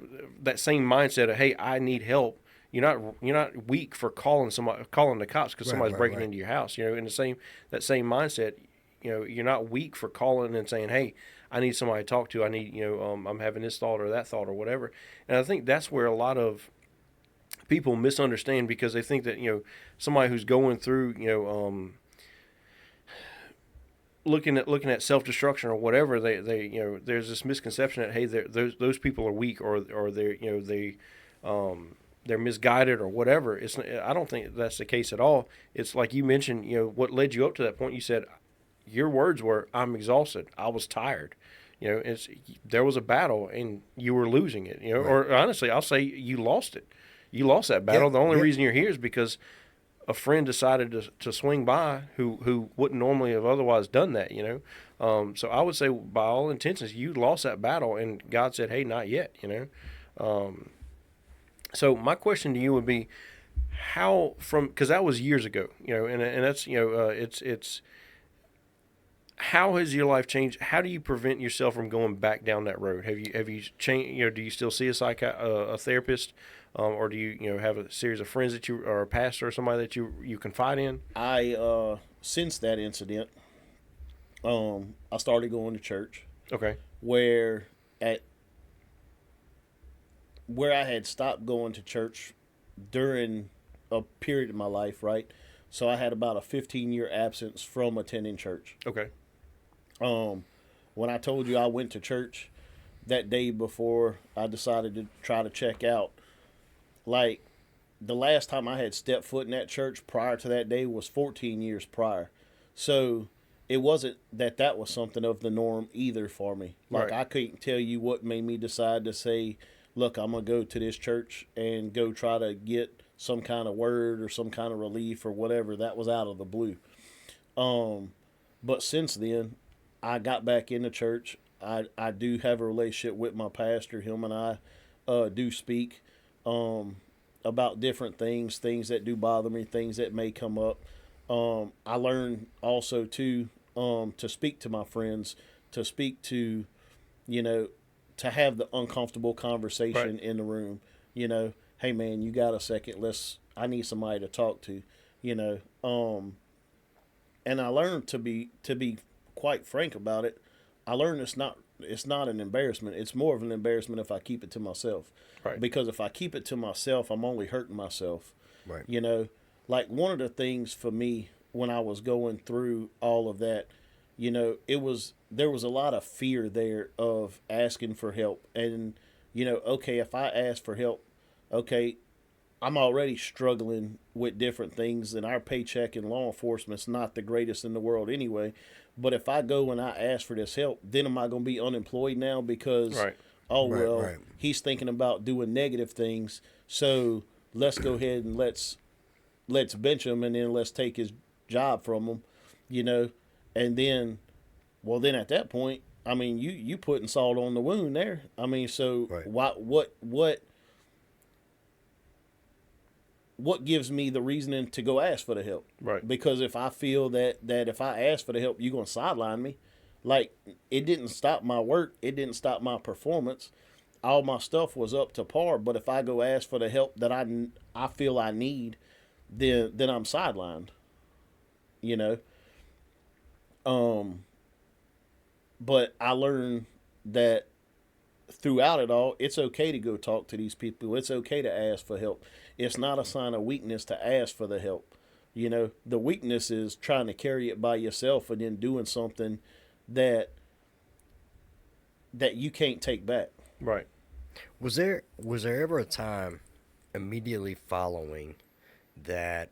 mindset of, hey, I need help. You're not weak for calling the cops because somebody's breaking into your house. In that same mindset, you're not weak for calling and saying, hey, I need somebody to talk to. I need I'm having this thought or that thought or whatever. And I think that's where a lot of people misunderstand, because they think that somebody who's going through looking at self-destruction or whatever, they there's this misconception that, hey, those people are weak, or they're misguided or whatever. I don't think that's the case at all. It's like you mentioned, what led you up to that point. You said your words were, I'm exhausted, I was tired. There was a battle and you were losing it. Right. Or honestly, I'll say you lost it. You lost that battle. Yeah, The only yeah. reason you're here is because a friend decided to swing by who wouldn't normally have otherwise done that, So I would say, by all intentions, you lost that battle, and God said, hey, not yet, So my question to you would be, because that was years ago, and that's, it's how has your life changed? How do you prevent yourself from going back down that road? Have you changed? Do you still see a therapist, or do you have a series of friends that you, or a pastor or somebody that you confide in? I since that incident, I started going to church. Okay. Where I had stopped going to church during a period of my life, right? So I had about a 15-year absence from attending church. Okay. When I told you I went to church, that day before I decided to try to check out. Like, the last time I had stepped foot in that church prior to that day was 14 years prior. So it wasn't that was something of the norm either for me. Like, Right. I couldn't tell you what made me decide to say, look, I'm going to go to this church and go try to get some kind of word or some kind of relief or whatever. That was out of the blue. But since then, I got back into church. I do have a relationship with my pastor. Him and I do speak about different things that do bother me, things that may come up. I learned also too to speak to my friends, to speak to, to have the uncomfortable conversation Right. in the room. Hey man, you got a second? I need somebody to talk to. And I learned to be quite frank about it. I learned it's not an embarrassment. It's more of an embarrassment if I keep it to myself. Right. Because if I keep it to myself, I'm only hurting myself. Right. Like one of the things for me when I was going through all of that, there was a lot of fear there of asking for help. And, okay, if I ask for help, okay, I'm already struggling with different things, and our paycheck in law enforcement's not the greatest in the world anyway. But if I go and I ask for this help, then am I going to be unemployed now because, Right. oh, Right, well, right. he's thinking about doing negative things, so let's go ahead and let's bench him and then let's take his job from him, and then, well, then at that point, I mean, you putting salt on the wound there. I mean, so Right. what gives me the reasoning to go ask for the help? Right. Because if I feel that if I ask for the help, you're going to sideline me. Like, it didn't stop my work. It didn't stop my performance. All my stuff was up to par. But if I go ask for the help that I feel I need, then I'm sidelined. But I learned that throughout it all, it's okay to go talk to these people. It's okay to ask for help. It's not a sign of weakness to ask for the help. The weakness is trying to carry it by yourself and then doing something that you can't take back. Right. Was there ever a time immediately following that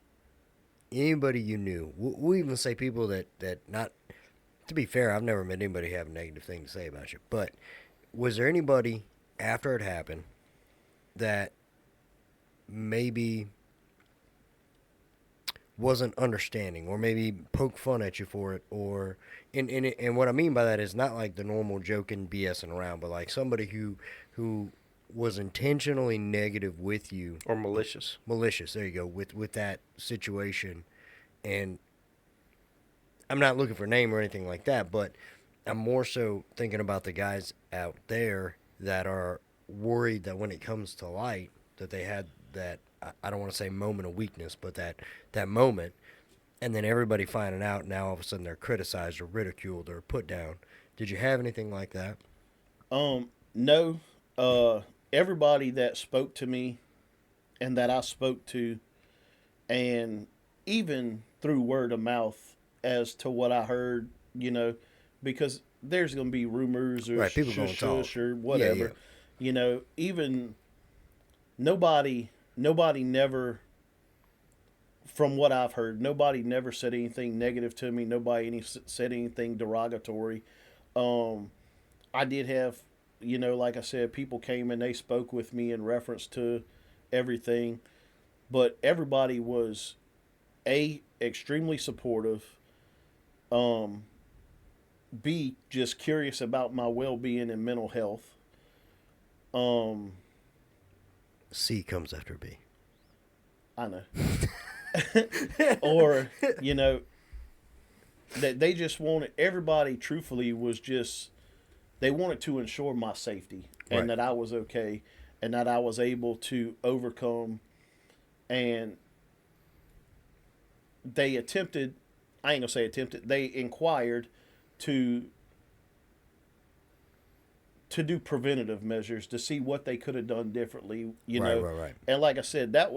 anybody you knew, we'll even say people that not, to be fair, I've never met anybody who have a negative thing to say about you, but was there anybody after it happened that maybe wasn't understanding or maybe poke fun at you for it, or and what I mean by that is not like the normal joking BSing around, but like somebody who was intentionally negative with you, Or malicious. there you go, with that situation. And I'm not looking for a name or anything like that, but I'm more so thinking about the guys out there that are worried that when it comes to light that they had that, I don't want to say moment of weakness, but that moment, and then everybody finding out, now all of a sudden they're criticized or ridiculed or put down. Did you have anything like that? No. Everybody that spoke to me and that I spoke to, and even through word of mouth as to what I heard, because there's going to be rumors or Right, people gonna shush talk. or whatever. Even nobody never, from what I've heard, nobody never said anything negative to me. Nobody said anything derogatory. I did have, like I said, people came and they spoke with me in reference to everything, but everybody was extremely supportive. B, just curious about my well-being and mental health. C comes after B. I know. Or, that they just wanted, everybody truthfully was just, they wanted to ensure my safety and Right. that I was okay and that I was able to overcome. And they attempted, I ain't gonna say attempted, they inquired to do preventative measures to see what they could have done differently, Right. And like I said, it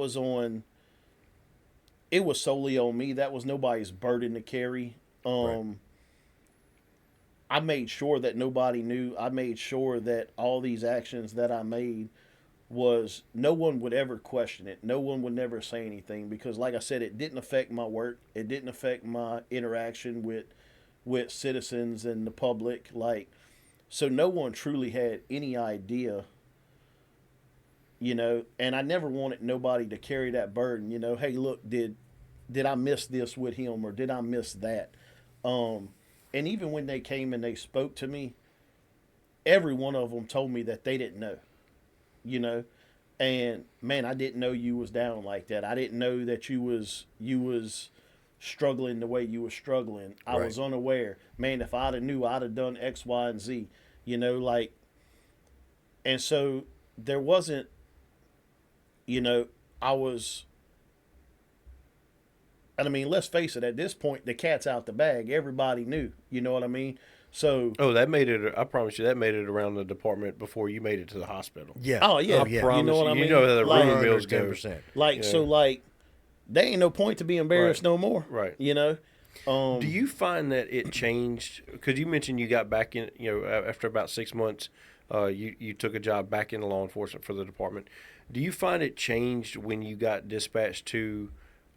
was solely on me. That was nobody's burden to carry. Right. I made sure that nobody knew. I made sure that all these actions that I made was no one would ever question it. No one would never say anything because, like I said, it didn't affect my work. It didn't affect my interaction with citizens and the public. Like, so no one truly had any idea, you know. And I never wanted nobody to carry that burden. You know, hey, look, did I miss this with him or did I miss that? And even when they came and they spoke to me, every one of them told me that they didn't know. You know, and man, I didn't know you was down like that. I didn't know that you was struggling the way you were struggling. I was unaware. Man, if I'd have knew, I'd have done X, Y, and Z. You know, like, and so there wasn't, you know, and I mean, let's face it, at this point, the cat's out the bag. Everybody knew. You know what I mean? So. Oh, that made it. I promise you, that made it around the department before you made it to the hospital. Yeah. Oh yeah. yeah. Promise You know what I mean? You know how the Like, rumor mills go. 10%. Like, Yeah. so, like, there ain't no point to be embarrassed no more. Right. You know? Do you find that it changed? Because you mentioned you got back in, you know, after about 6 months, you took a job back in law enforcement for the department. Do you find it changed when you got dispatched to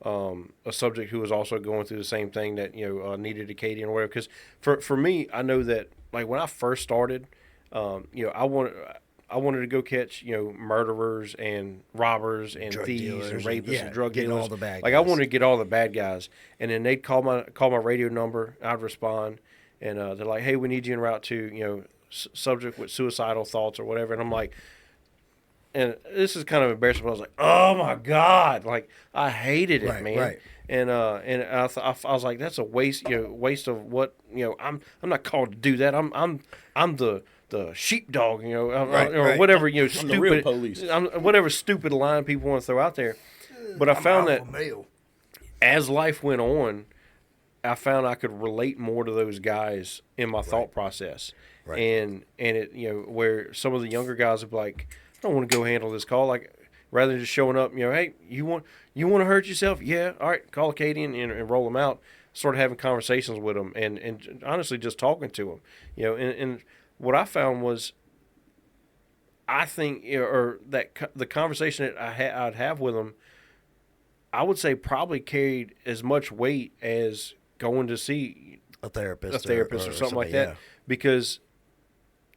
a subject who was also going through the same thing that, you know, needed a Acadian or whatever? Because for me, I know that, like, when I first started, you know, I wanted to go catch, you know, murderers and robbers and Drug thieves dealers and and- rapists yeah, and drug getting dealers. all the bad Like, I guys. wanted to get all the bad guys, and then they'd call my radio number. I'd respond, and they're like, "Hey, we need you en route to, you know, subject with suicidal thoughts or whatever." And I'm like, and this is kind of embarrassing, but I was like, "Oh my God!" Like, I hated it, Right, man. right. And I was like, "That's a waste, you know, waste of what, you know." I'm not called to do that. I'm the sheepdog, you know, Right, or right. whatever, you know, I'm stupid, the real police. whatever stupid line people want to throw out there. But I found that Male. as life went on, I found I could relate more to those guys in my thought process. Right. And it, you know, where some of the younger guys would be like, "I don't want to go handle this call." Like, rather than just showing up, you know, "Hey, you want to hurt yourself? Yeah, all right, call Acadian and roll them out." Sort of having conversations with them and honestly just talking to them, you know. And what I found was, I think, you know, or that the conversation that I'd have with them, I would say probably carried as much weight as going to see A therapist. or something like that, yeah. because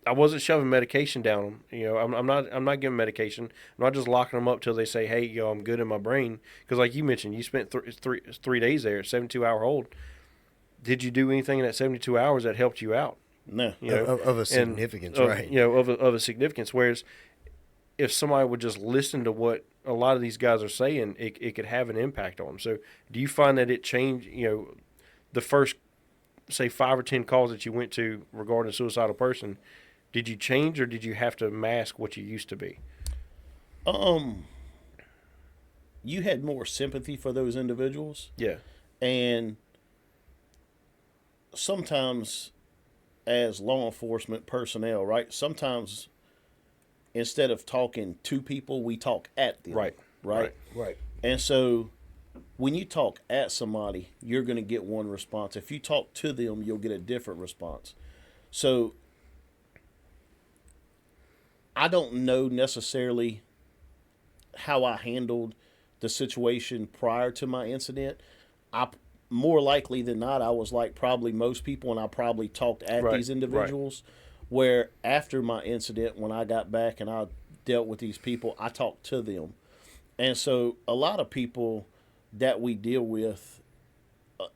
I wasn't shoving medication down them. You know, I'm not giving medication. I'm not just locking them up till they say, "Hey, you know, I'm good in my brain." Because like you mentioned, you spent 3 days there, 72-hour hold. Did you do anything in that 72 hours that helped you out? No. You know, Of a and significance, of- right. You know, of a significance. Whereas if somebody would just listen to what a lot of these guys are saying, it could have an impact on them. So do you find that it changed, you know, the first, say, 5 or 10 calls that you went to regarding a suicidal person, did you change or did you have to mask what you used to be? You had more sympathy for those individuals, Yeah. and sometimes as law enforcement personnel, right? Sometimes instead of talking to people, we talk at them. Right. Right. Right. And so when you talk at somebody, you're going to get one response. If you talk to them, you'll get a different response. So I don't know necessarily how I handled the situation prior to my incident. More likely than not, I was like probably most people, and I probably talked at Right, these individuals. Where after my incident, when I got back and I dealt with these people, I talked to them. And so a lot of people that we deal with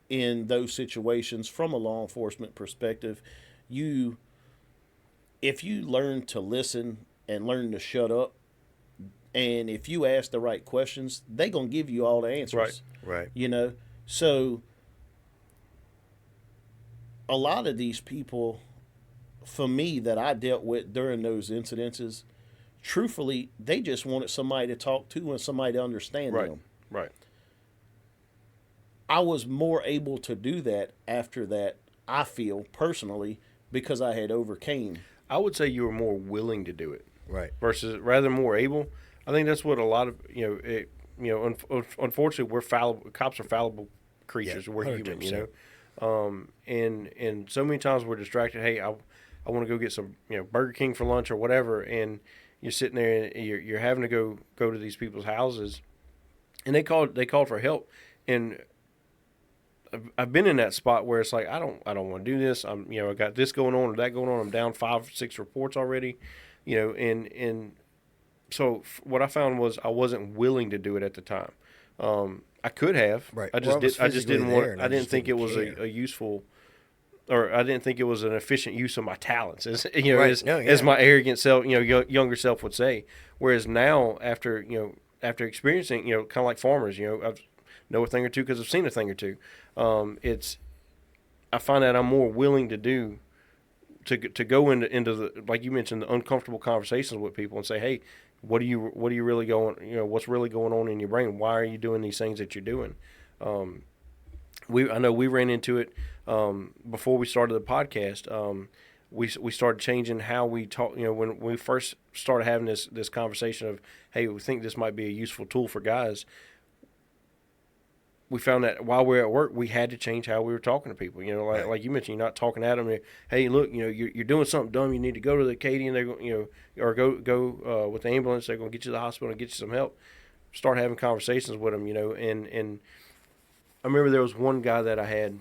in those situations from a law enforcement perspective, if you learn to listen and learn to shut up, and if you ask the right questions, they going to give you all the answers. Right. You know? So a lot of these people, for me, that I dealt with during those incidences, truthfully, they just wanted somebody to talk to and somebody to understand Right. them. Right. I was more able to do that after that, I feel, personally, because I had overcame. I would say you were more willing to do it Right. versus rather than more able. I think that's what a lot of, unfortunately, we're fallible. Cops are fallible creatures. Yeah, We're human, 110%. And so many times we're distracted. Hey, I want to go get some Burger King for lunch or whatever, and you're sitting there and you're having to go to these people's houses, and they called for help, and I've been in that spot where it's like I don't want to do this. I got this going on or that going on. I'm down 5-6 reports already, and so what I found was I wasn't willing to do it at the time. I could have. Right. I just Well, I was did. I just physically didn't there, want. and I I didn't just think it didn't was care. a useful, or I didn't think it was an efficient use of my talents, as Right. No, yeah. as my arrogant self, younger self would say. Whereas now, after experiencing, kind of like farmers, I've know a thing or two because I've seen a thing or two. I find that I'm more willing to do to go into the, like you mentioned, the uncomfortable conversations with people and say, hey, what are you really going, what's really going on in your brain? Why are you doing these things that you're doing? I know we ran into it before we started the podcast. We started changing how we talk. When we first started having this conversation of, hey, we think this might be a useful tool for guys. We found that while we were at work, we had to change how we were talking to people. Like you mentioned, you're not talking at them. Hey, look, you're doing something dumb. You need to go to the Katie, and they're going, or go with the ambulance. They're going to get you to the hospital and get you some help. Start having conversations with them, and I remember there was one guy that I had,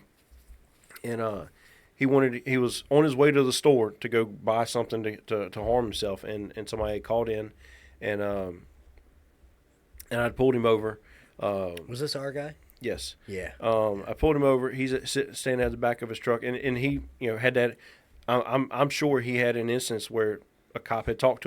and he was on his way to the store to go buy something to harm himself, and somebody had called in, and I'd pulled him over. Was this our guy? Yes. Yeah. I pulled him over. He's standing at the back of his truck, and he had that. I'm sure he had an instance where a cop had talked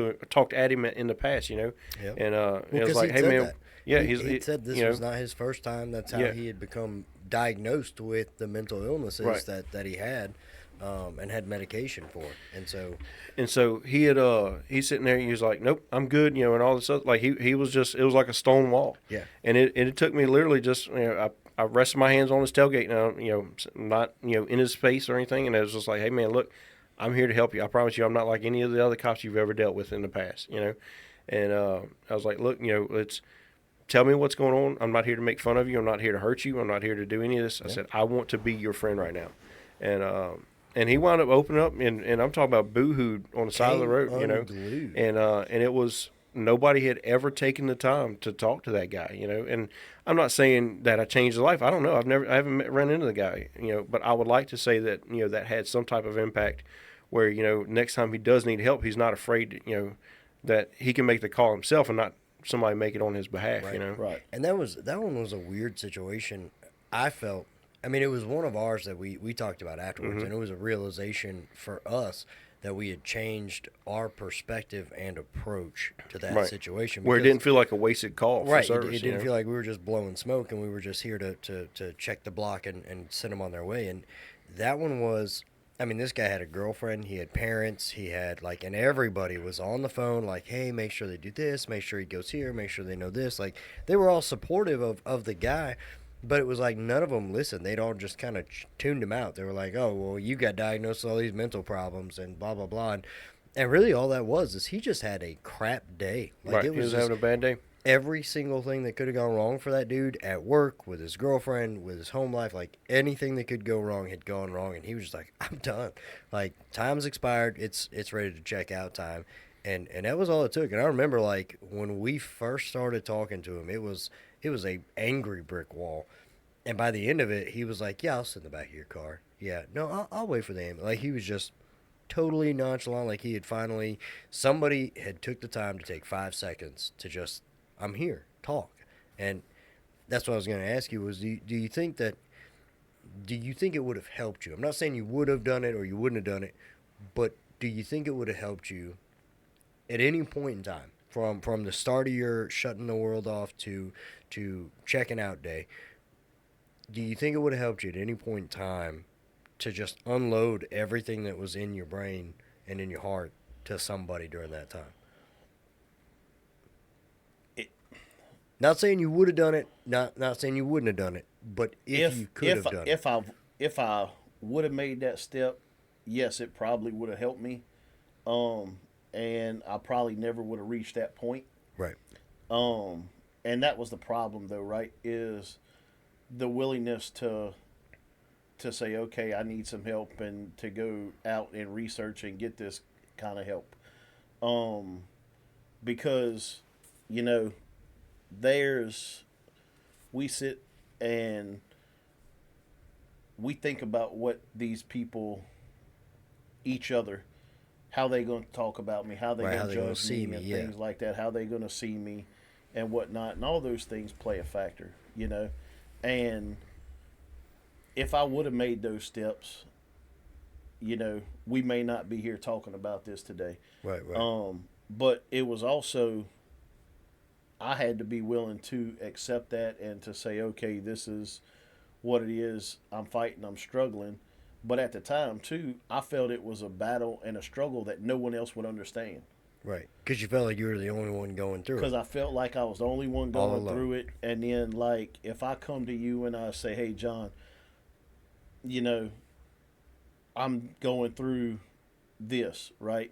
at him in the past, Yep. and it was Well, like, hey man, that. yeah, he said this was not his first time. That's how Yeah. he had become diagnosed with the mental illnesses Right. that he had, and had medication for. And so he's sitting there. He was like, nope, I'm good, and all this stuff. Like he was just, it was like a stone wall. Yeah. And it took me literally just, I rested my hands on his tailgate now, not in his face or anything, and it was just like, hey man, look, I'm here to help you. I promise you, I'm not like any of the other cops you've ever dealt with in the past, And I was like, look, let's tell me what's going on. I'm not here to make fun of you. I'm not here to hurt you. I'm not here to do any of this. I said, I want to be your friend right now. And he wound up opening up, and I'm talking about boo-hooed on the side of the road, unglued. And it was, nobody had ever taken the time to talk to that guy, And I'm not saying that I changed his life. I don't know. I haven't run into the guy, But I would like to say that that had some type of impact, where next time he does need help, he's not afraid, that he can make the call himself and not somebody make it on his behalf, Right. Right. And that one was a weird situation. I felt. I mean, it was one of ours that we talked about afterwards, Mm-hmm. and it was a realization for us that we had changed our perspective and approach to that Right. situation. Where it because- didn't feel like a wasted call for right. service. It didn't feel like we were just blowing smoke, and we were just here to check the block and send them on their way. And that one was. I mean, this guy had a girlfriend, he had parents, he had, and everybody was on the phone, like, hey, make sure they do this, make sure he goes here, make sure they know this. Like, they were all supportive of the guy, but it was like none of them listened. They'd all just kind of tuned him out. They were like, oh, well, you got diagnosed with all these mental problems and blah, blah, blah. And really all that was is he just had a crap day. Like, right. it He was was just having a bad day. every single thing that could have gone wrong for that dude at work, with his girlfriend, with his home life, like anything that could go wrong had gone wrong, and he was just like, I'm done. Like, time's expired, it's ready to check out time. And that was all it took. And I remember, like, when we first started talking to him, it was a angry brick wall. And by the end of it, he was like, yeah, I'll sit in the back of your car. Yeah, no, I'll wait for the ambulance. Like, he was just totally nonchalant. Like, he had finally, somebody had took the time to take 5 seconds to just, I'm here, talk. And that's what I was going to ask you was, do you think it would have helped you? I'm not saying you would have done it or you wouldn't have done it, but do you think it would have helped you at any point in time, from the start of your shutting the world off to checking out day? Do you think it would have helped you at any point in time to just unload everything that was in your brain and in your heart to somebody during that time? Not saying you would have done it, not saying you wouldn't have done it, but if you could have done it. If I would have made that step, yes, it probably would have helped me. And I probably never would have reached that point. Right. And that was the problem though, right? Is the willingness to to say, okay, I need some help, and to go out and research and get this kind of help. Because, you know, we sit and we think about what these people, each other, how they going to talk about me, how they Right, how going they to gonna judge see me, me, and yeah. things like that, how they going to see me and whatnot. And all those things play a factor, you know. And if I would have made those steps, you know, we may not be here talking about this today. Right. But it was also, I had to be willing to accept that and to say, okay, this is what it is. I'm fighting, I'm struggling. But at the time, too, I felt it was a battle and a struggle that no one else would understand. Right. Because you felt like you were the only one going through Because it. I felt like I was the only one All going alone. through it. And then, like, if I come to you and I say, hey, John, you know, I'm going through this, right?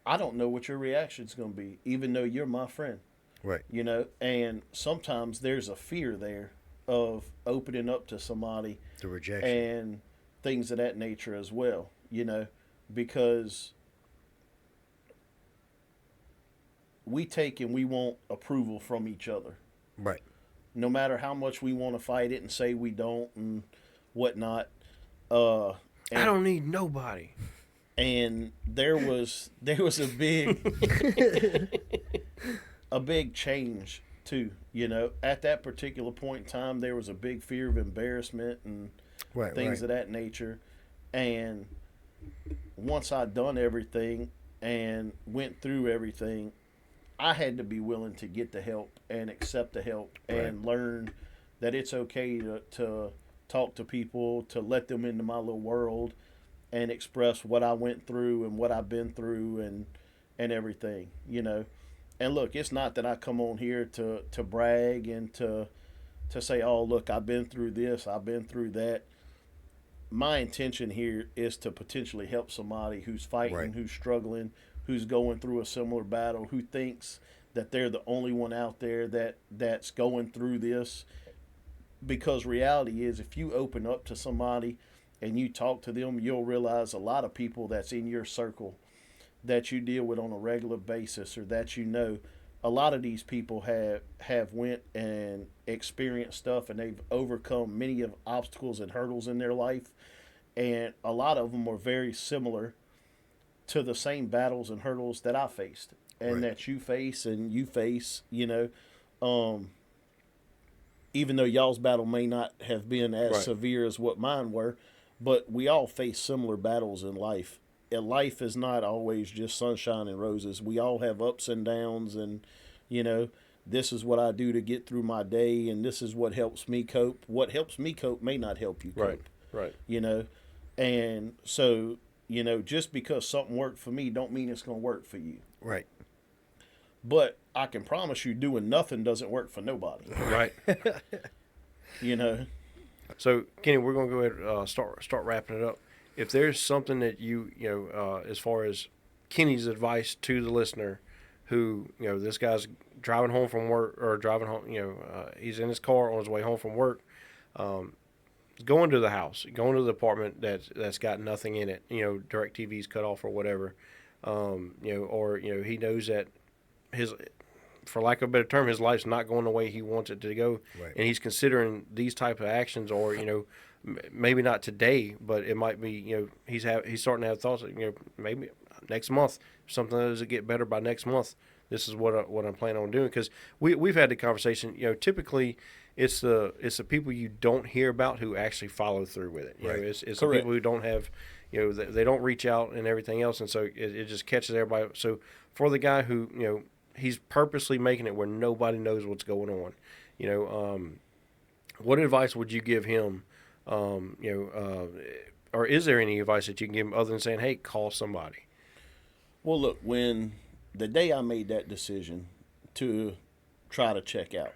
I don't know what your reaction's going to be, even though you're my friend, Right. you know? And sometimes there's a fear there of opening up to somebody The rejection. and things of that nature as well, you know, because we take and we want approval from each other. Right. No matter how much we want to fight it and say we don't and whatnot. I I don't need nobody. And there was a big change too, you know. At that particular point in time, there was a big fear of embarrassment and Right. things of that nature. And once I'd done everything and went through everything, I had to be willing to get the help and accept the help and learn that it's okay to talk to people, to let them into my little world and express what I went through and what I've been through and everything, you know. And look, it's not that I come on here to brag and to say, oh, look, I've been through this, I've been through that. My intention here is to potentially help somebody who's fighting, Right. who's struggling, who's going through a similar battle, who thinks that they're the only one out there that's going through this. Because reality is, if you open up to somebody and you talk to them, you'll realize a lot of people that's in your circle that you deal with on a regular basis, or that, you know, a lot of these people have went and experienced stuff, and they've overcome many of obstacles and hurdles in their life, and a lot of them are very similar to the same battles and hurdles that I faced and Right. that you face and you face, you know. Even though y'all's battle may not have been as Right. severe as what mine were, but we all face similar battles in life. And life is not always just sunshine and roses. We all have ups and downs, and, you know, this is what I do to get through my day, and this is what helps me cope. What helps me cope may not help you cope, Right. you know. And so, you know, just because something worked for me don't mean it's going to work for you. Right. But I can promise you, doing nothing doesn't work for nobody, Right. you know. So, Kenny, we're going to go ahead and start wrapping it up. If there's something that as far as Kenny's advice to the listener, who, you know, this guy's driving home from work, or driving home, he's in his car on his way home from work, going to the house, going to the apartment that's got nothing in it, you know, direct TV's cut off or whatever, or he knows that for lack of a better term, his life's not going the way he wants it to go, Right. and he's considering these type of actions, or maybe not today, but it might be, he's starting to have thoughts that, maybe next month, if something doesn't get better by next month, this is what I'm planning on doing. Because we've had the conversation, typically it's the people you don't hear about who actually follow through with it. Right. It's the Correct. people who don't have, they don't reach out and everything else, and so it just catches everybody. So for the guy who, he's purposely making it where nobody knows what's going on, what advice would you give him? Or is there any advice that you can give him other than saying, hey, call somebody? Well, look, when the day I made that decision to try to check out,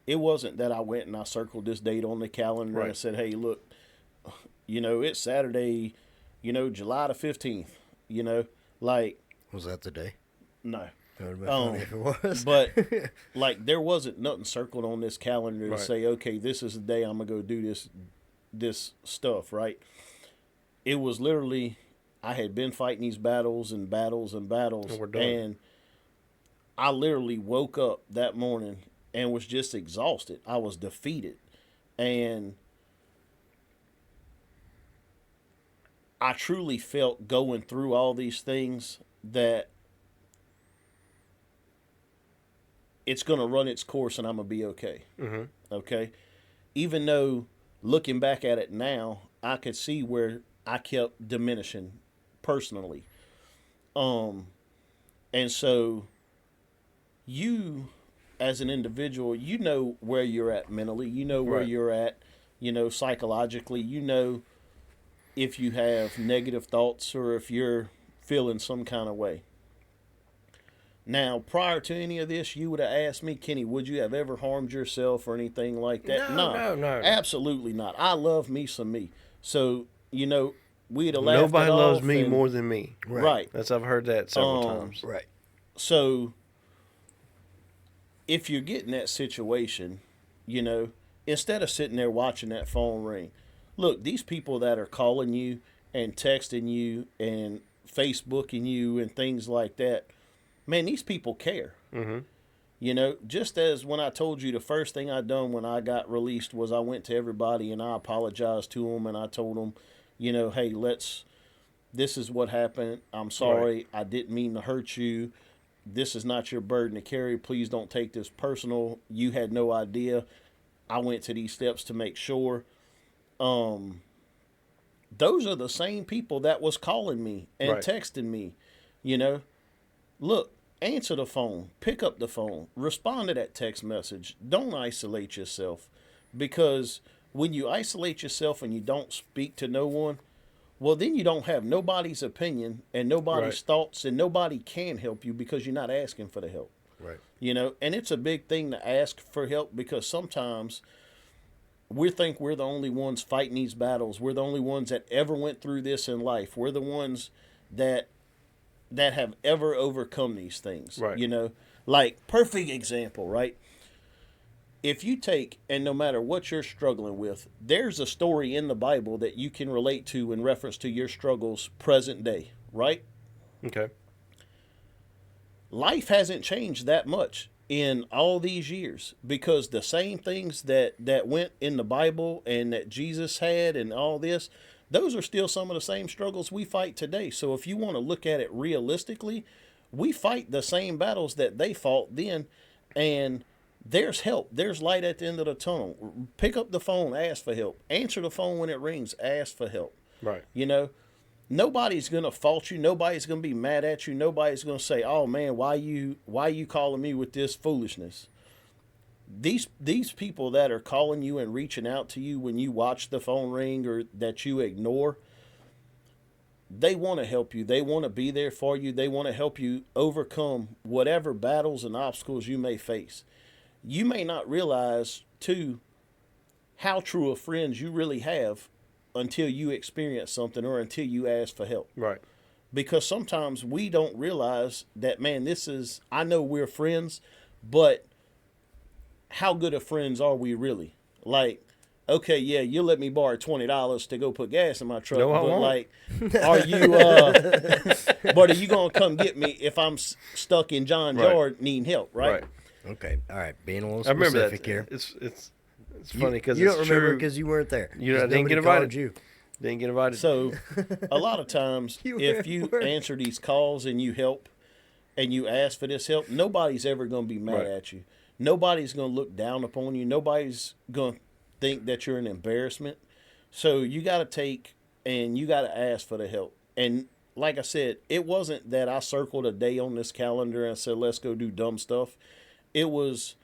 it wasn't that I went and I circled this date on the calendar and Right. said, hey, look, it's Saturday, July the 15th, like, Was that the day? no. That would have been funny if it was. But, like, there wasn't nothing circled on this calendar to Right. say, okay, this is the day I'm going to go do this this stuff, right? It was literally, I had been fighting these battles and battles and battles, And we're done. and I literally woke up that morning and was just exhausted. I was defeated, and I truly felt going through all these things that it's going to run its course and I'm going to be okay. Mm-hmm. Okay? Even though looking back at it now, I could see where I kept diminishing personally. And so you as an individual, you know where you're at mentally, you know where Right. you're at, psychologically, if you have negative thoughts or if you're feeling some kind of way. Now, prior to any of this, you would have asked me, Kenny, would you have ever harmed yourself or anything like that? No. Absolutely not. I love me some me. So, we'd have laughed Nobody it loves off me and- more than me. Right. I've heard that several times. Right. So, if you're getting that situation, instead of sitting there watching that phone ring, look, these people that are calling you and texting you and Facebooking you and things like that, man, these people care. Mm-hmm. Just as when I told you the first thing I done when I got released was I went to everybody and I apologized to them and I told them, hey, this is what happened. I'm sorry. Right. I didn't mean to hurt you. This is not your burden to carry. Please don't take this personal. You had no idea. I went to these steps to make sure. Those are the same people that was calling me and Right. texting me, Look, answer the phone, pick up the phone, respond to that text message. Don't isolate yourself, because when you isolate yourself and you don't speak to no one, well, then you don't have nobody's opinion and nobody's Right. thoughts, and nobody can help you because you're not asking for the help. Right. And it's a big thing to ask for help, because sometimes we think we're the only ones fighting these battles. We're the only ones that ever went through this in life. We're the ones that have ever overcome these things. Right. Like, perfect example, right? If you take, and no matter what you're struggling with, there's a story in the Bible that you can relate to in reference to your struggles present day, right? Okay. Life hasn't changed that much in all these years, because the same things that went in the Bible and that Jesus had and all this, those are still some of the same struggles we fight today. So if you want to look at it realistically, we fight the same battles that they fought then, and there's help. There's light at the end of the tunnel. Pick up the phone, ask for help. Answer the phone when it rings, ask for help. Right. Nobody's going to fault you. Nobody's going to be mad at you. Nobody's going to say, "Oh man, why you calling me with this foolishness?" These people that are calling you and reaching out to you when you watch the phone ring or that you ignore, they want to help you. They want to be there for you. They want to help you overcome whatever battles and obstacles you may face. You may not realize, too, how true of friends you really have until you experience something or until you ask for help. Right. Because sometimes we don't realize that, man, I know we're friends, but how good of friends are we really? Like, okay, yeah, you let me borrow $20 to go put gas in my truck, No, I but won't. like, are you, but are you gonna come get me if I'm stuck in John's Right. yard needing help, right? Okay. All right. Being a little I remember specific that. here. It's funny because you it's don't remember true. because you weren't there. You know, I 'Cause didn't get nobody called invited. You. Didn't get invited. So a lot of times, You were if at you work. answer these calls and you help and you ask for this help, nobody's ever going to be mad Right. at you. Nobody's going to look down upon you. Nobody's going to think that you're an embarrassment. So you got to take and you got to ask for the help. And like I said, it wasn't that I circled a day on this calendar and said, let's go do dumb stuff. It was,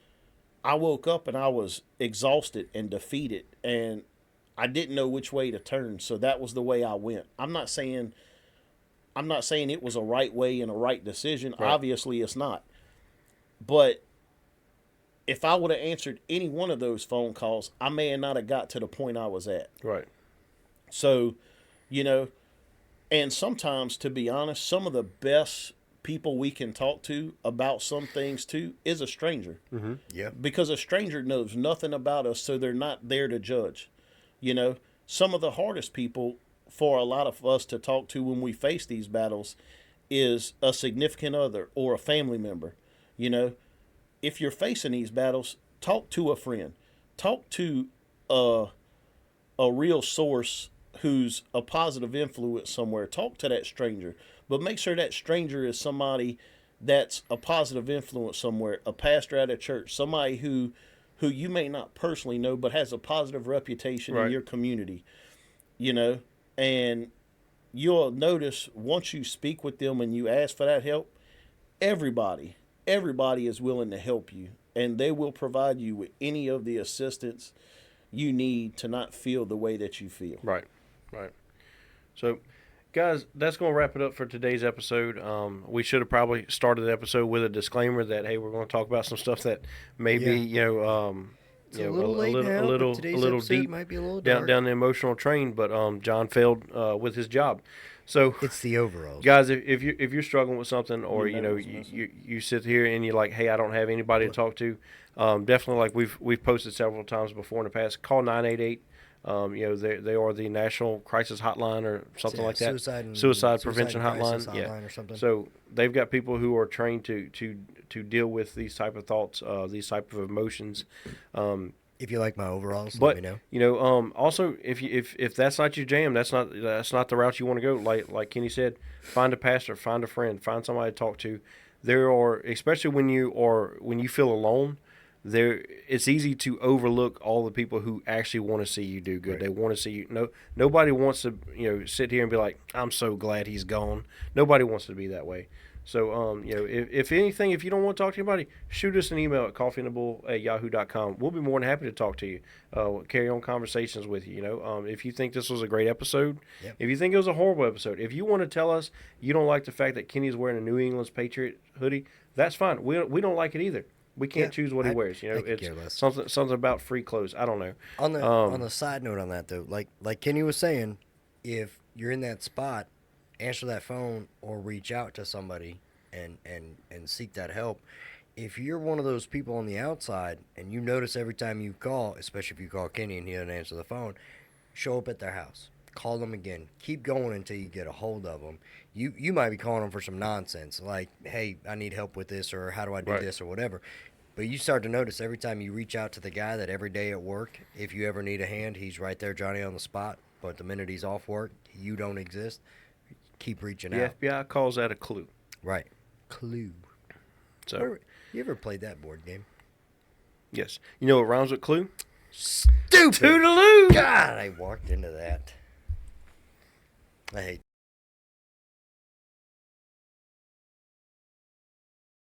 I woke up and I was exhausted and defeated, and I didn't know which way to turn. So that was the way I went. I'm not saying it was a right way and a right decision. Right. Obviously it's not. But if I would have answered any one of those phone calls, I may not have got to the point I was at. Right. So, and sometimes, to be honest, some of the best people we can talk to about some things too is a stranger. Yeah. Because a stranger knows nothing about us, so they're not there to judge. some of the hardest people for a lot of us to talk to when we face these battles is a significant other or a family member. You know, if you're facing these battles, talk to a friend, talk to a real source who's a positive influence somewhere. Talk to that stranger, but make sure that stranger is somebody that's a positive influence somewhere, a pastor at a church, somebody who you may not personally know but has a positive reputation in your community, you know. And you'll notice once you speak with them and you ask for that help, everybody is willing to help you, and they will provide you with any of the assistance you need to not feel the way that you feel. Right. So, guys, that's going to wrap it up for today's episode. We should have probably started the episode with a disclaimer that, hey, we're going to talk about some stuff that may be, It's a little late now, but today's episode deep might be a little dark. down the emotional train. But John failed with his job, so It's the overalls. guys, if you're struggling with something, or you sit here and you're like, hey, I don't have anybody to talk to, definitely, like we've posted several times before in the past, call 988. They are the National Crisis Hotline or something like that. Suicide Prevention Hotline. Or something. So they've got people who are trained to deal with these type of thoughts, these type of emotions. If you like my overalls, But let me know. also if that's not your jam, that's not the route you want to go. Like Kenny said, find a pastor, find a friend, find somebody to talk to. There are, especially when you feel alone, it's easy to overlook all the people who actually want to see you do good. Right. They want to see you. Nobody wants to sit here and be like, I'm so glad he's gone. Nobody wants to be that way. So if anything, if you don't want to talk to anybody, shoot us an email at coffeeandthebull@yahoo.com. We'll be more than happy to talk to you. Carry on conversations with you. If you think this was a great episode, if you think it was a horrible episode, if you want to tell us you don't like the fact that Kenny's wearing a New England's Patriot hoodie, that's fine. We don't like it either. We can't choose what he wears. It's something about free clothes. I don't know. On the side note on that though, like Kenny was saying, if you're in that spot, answer that phone or reach out to somebody and seek that help. If you're one of those people on the outside and you notice every time you call, especially if you call Kenny and he doesn't answer the phone, show up at their house. Call them again. Keep going until you get a hold of them. You might be calling them for some nonsense like, hey, I need help with this, or how do I do this, or whatever. But you start to notice every time you reach out to the guy that every day at work, if you ever need a hand, he's right there, Johnny, on the spot. But the minute he's off work, you don't exist. Keep reaching out. The FBI calls that a clue. Right. Clue. So, you ever played that board game? Yes. You know what rhymes with clue? Stupid. Toodaloo. God, I walked into that. I hate